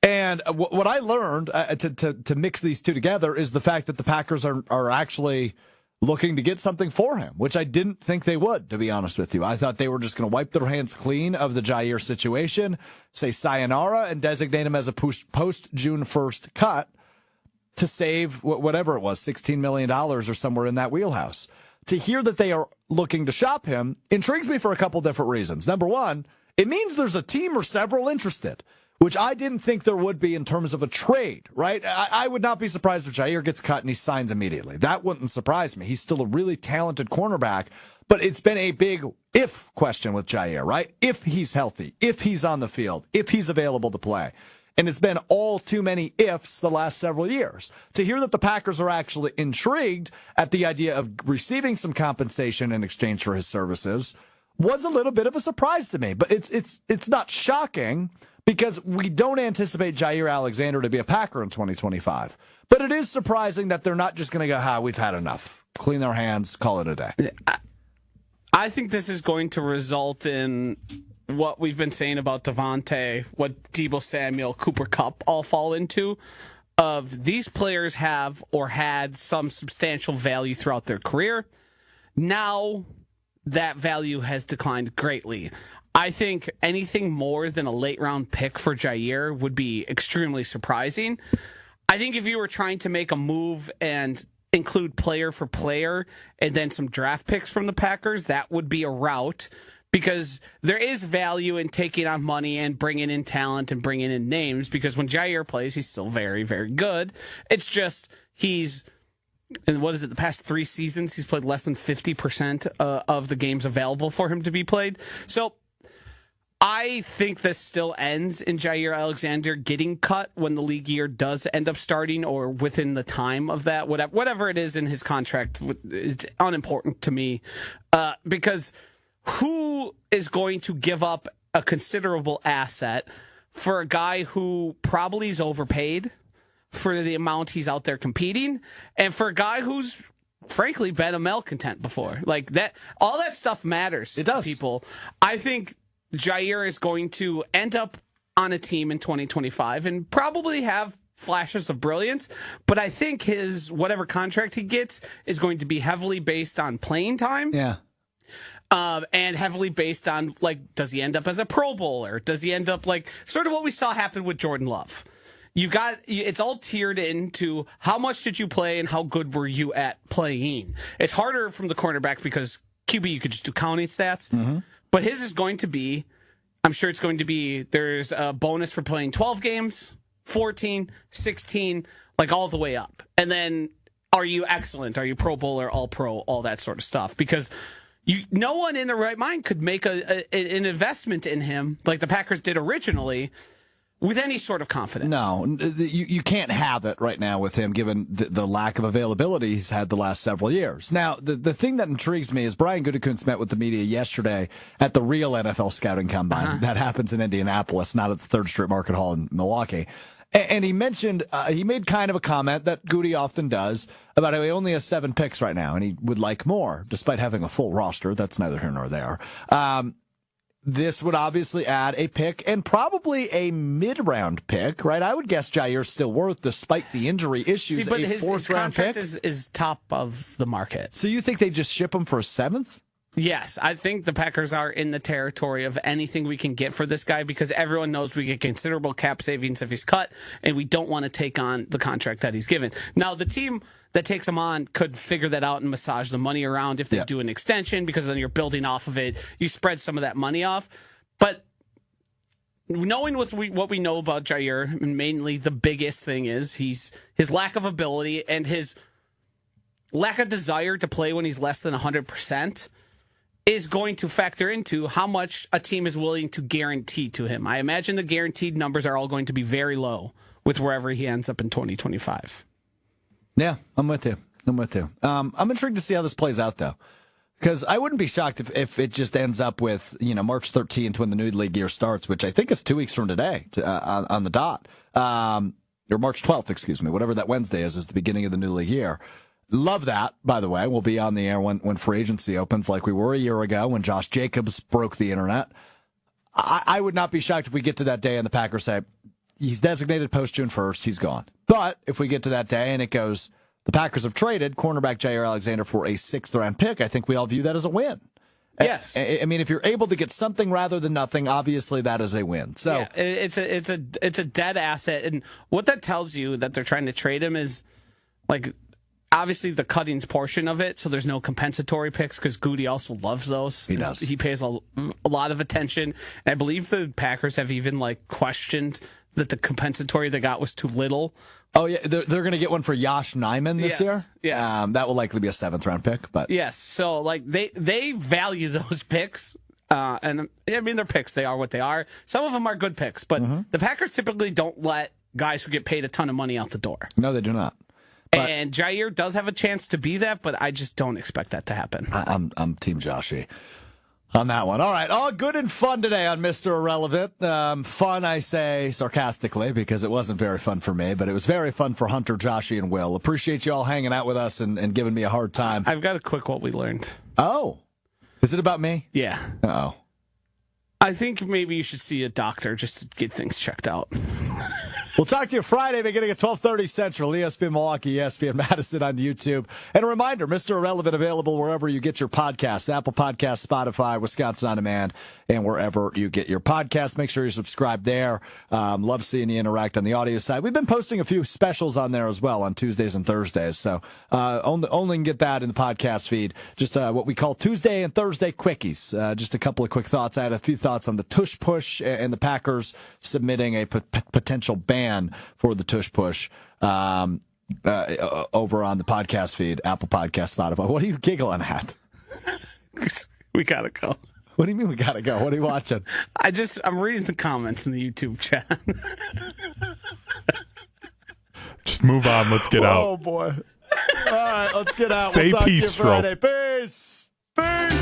S1: And what I learned to mix these two together is the fact that the Packers are actually looking to get something for him, which I didn't think they would, to be honest with you. I thought they were just going to wipe their hands clean of the Jaire situation, say sayonara, and designate him as a post-June 1st cut to save whatever it was, $16 million or somewhere in that wheelhouse. To hear that they are looking to shop him intrigues me for a couple different reasons. Number one, it means there's a team or several interested, which I didn't think there would be in terms of a trade, right? I would not be surprised if Jaire gets cut and he signs immediately. That wouldn't surprise me. He's still a really talented cornerback, but it's been a big if question with Jaire, right? If he's healthy, if he's on the field, if he's available to play. And it's been all too many ifs the last several years. To hear that the Packers are actually intrigued at the idea of receiving some compensation in exchange for his services was a little bit of a surprise to me. But it's not shocking because we don't anticipate Jaire Alexander to be a Packer in 2025. But it is surprising that they're not just going to go, we've had enough. Clean their hands, call it a day.
S2: I think this is going to result in what we've been saying about Devontae, what Deebo Samuel, Cooper Kupp all fall into, of these players have or had some substantial value throughout their career. Now that value has declined greatly. I think anything more than a late round pick for Jaire would be extremely surprising. I think if you were trying to make a move and include player for player and then some draft picks from the Packers, that would be a route. Because there is value in taking on money and bringing in talent and bringing in names. Because when Jaire plays, he's still very, very good. It's just and what is it, the past 3 seasons, he's played less than 50% of the games available for him to be played. So I think this still ends in Jaire Alexander getting cut when the league year does end up starting or within the time of that. Whatever it is in his contract, it's unimportant to me. Because who is going to give up a considerable asset for a guy who probably is overpaid for the amount he's out there competing and for a guy who's frankly been a malcontent before? Like that, all that stuff matters to people. I think Jaire is going to end up on a team in 2025 and probably have flashes of brilliance, but I think his whatever contract he gets is going to be heavily based on playing time.
S1: Yeah.
S2: And heavily based on, like, does he end up as a Pro Bowler? Does he end up like sort of what we saw happen with Jordan Love? It's all tiered into how much did you play and how good were you at playing. It's harder from the cornerback because QB, you could just do counting stats. Mm-hmm. But his is going to be, I'm sure it's going to be, there's a bonus for playing 12 games, 14, 16, like all the way up. And then are you excellent? Are you Pro Bowler, All Pro, all that sort of stuff? Because no one in their right mind could make an investment in him like the Packers did originally with any sort of confidence.
S1: No, you can't have it right now with him given the lack of availability he's had the last several years. Now, the thing that intrigues me is Brian Gutekunst met with the media yesterday at the real NFL Scouting Combine. Uh-huh. That happens in Indianapolis, not at the 3rd Street Market Hall in Milwaukee. And he mentioned, he made kind of a comment that Goody often does about how he only has 7 picks right now and he would like more, despite having a full roster. That's neither here nor there. this would obviously add a pick and probably a mid-round pick, right? I would guess Jaire's still worth, despite the injury issues,
S2: See, but
S1: a
S2: his
S1: fourth-round
S2: contract
S1: pick.
S2: is top of the market.
S1: So you think they just ship him for a seventh?
S2: Yes, I think the Packers are in the territory of anything we can get for this guy because everyone knows we get considerable cap savings if he's cut, and we don't want to take on the contract that he's given. Now, the team that takes him on could figure that out and massage the money around if they do an extension, because then you're building off of it. You spread some of that money off. But knowing what we know about Jaire, mainly the biggest thing is his lack of ability and his lack of desire to play when he's less than 100%. Is going to factor into how much a team is willing to guarantee to him. I imagine the guaranteed numbers are all going to be very low with wherever he ends up in 2025.
S1: Yeah, I'm with you. I'm intrigued to see how this plays out, though, because I wouldn't be shocked if it just ends up with March 13th when the new league year starts, which I think is 2 weeks from today on the dot, or March 12th, excuse me, whatever that Wednesday is the beginning of the new league year. Love that, by the way. We'll be on the air when free agency opens like we were a year ago when Josh Jacobs broke the internet. I would not be shocked if we get to that day and the Packers say, he's designated post-June 1st, he's gone. But if we get to that day and it goes, the Packers have traded cornerback Jaire Alexander for a 6th-round pick, I think we all view that as a win.
S2: Yes.
S1: I mean, if you're able to get something rather than nothing, obviously that is a win. So
S2: yeah, it's a dead asset. And what that tells you that they're trying to trade him is, like, obviously the cuttings portion of it, so there's no compensatory picks because Goody also loves those.
S1: He does.
S2: He pays a lot of attention. And I believe the Packers have even questioned that the compensatory they got was too little.
S1: Oh yeah, they're going to get one for Yosh Nijman this year.
S2: Yes.
S1: That will likely be a 7th-round pick. But
S2: yes, so they value those picks. And I mean, they're picks. They are what they are. Some of them are good picks, but the Packers typically don't let guys who get paid a ton of money out the door.
S1: No, they do not.
S2: And Jaire does have a chance to be that, but I just don't expect that to happen.
S1: I'm Team Joshy on that one. All right, all good and fun today on Mr. Irrelevant. Fun, I say sarcastically, because it wasn't very fun for me, but it was very fun for Hunter, Joshy, and Will. Appreciate you all hanging out with us and giving me a hard time.
S2: I've got a quick what we learned.
S1: Oh, is it about me?
S2: Yeah.
S1: Uh-oh.
S2: I think maybe you should see a doctor just to get things checked out.
S1: We'll talk to you Friday beginning at 12:30 Central, ESPN Milwaukee, ESPN Madison on YouTube. And a reminder, Mr. Irrelevant available wherever you get your podcasts, Apple Podcasts, Spotify, Wisconsin On Demand, and wherever you get your podcasts. Make sure you subscribe there. Love seeing you interact on the audio side. We've been posting a few specials on there as well on Tuesdays and Thursdays. So only can get that in the podcast feed. Just what we call Tuesday and Thursday quickies. Just a couple of quick thoughts. I had a few thoughts on the tush push and the Packers submitting a potential ban for the tush push over on the podcast feed, Apple Podcast, Spotify. What are you giggling at?
S2: We gotta go.
S1: What do you mean we gotta go? What are you watching?
S2: I'm reading the comments in the YouTube chat.
S3: Just move on. Let's get out.
S1: Oh boy! All right, let's get out.
S3: Say
S1: we'll talk
S3: peace,
S1: to you Friday. Peace. Peace.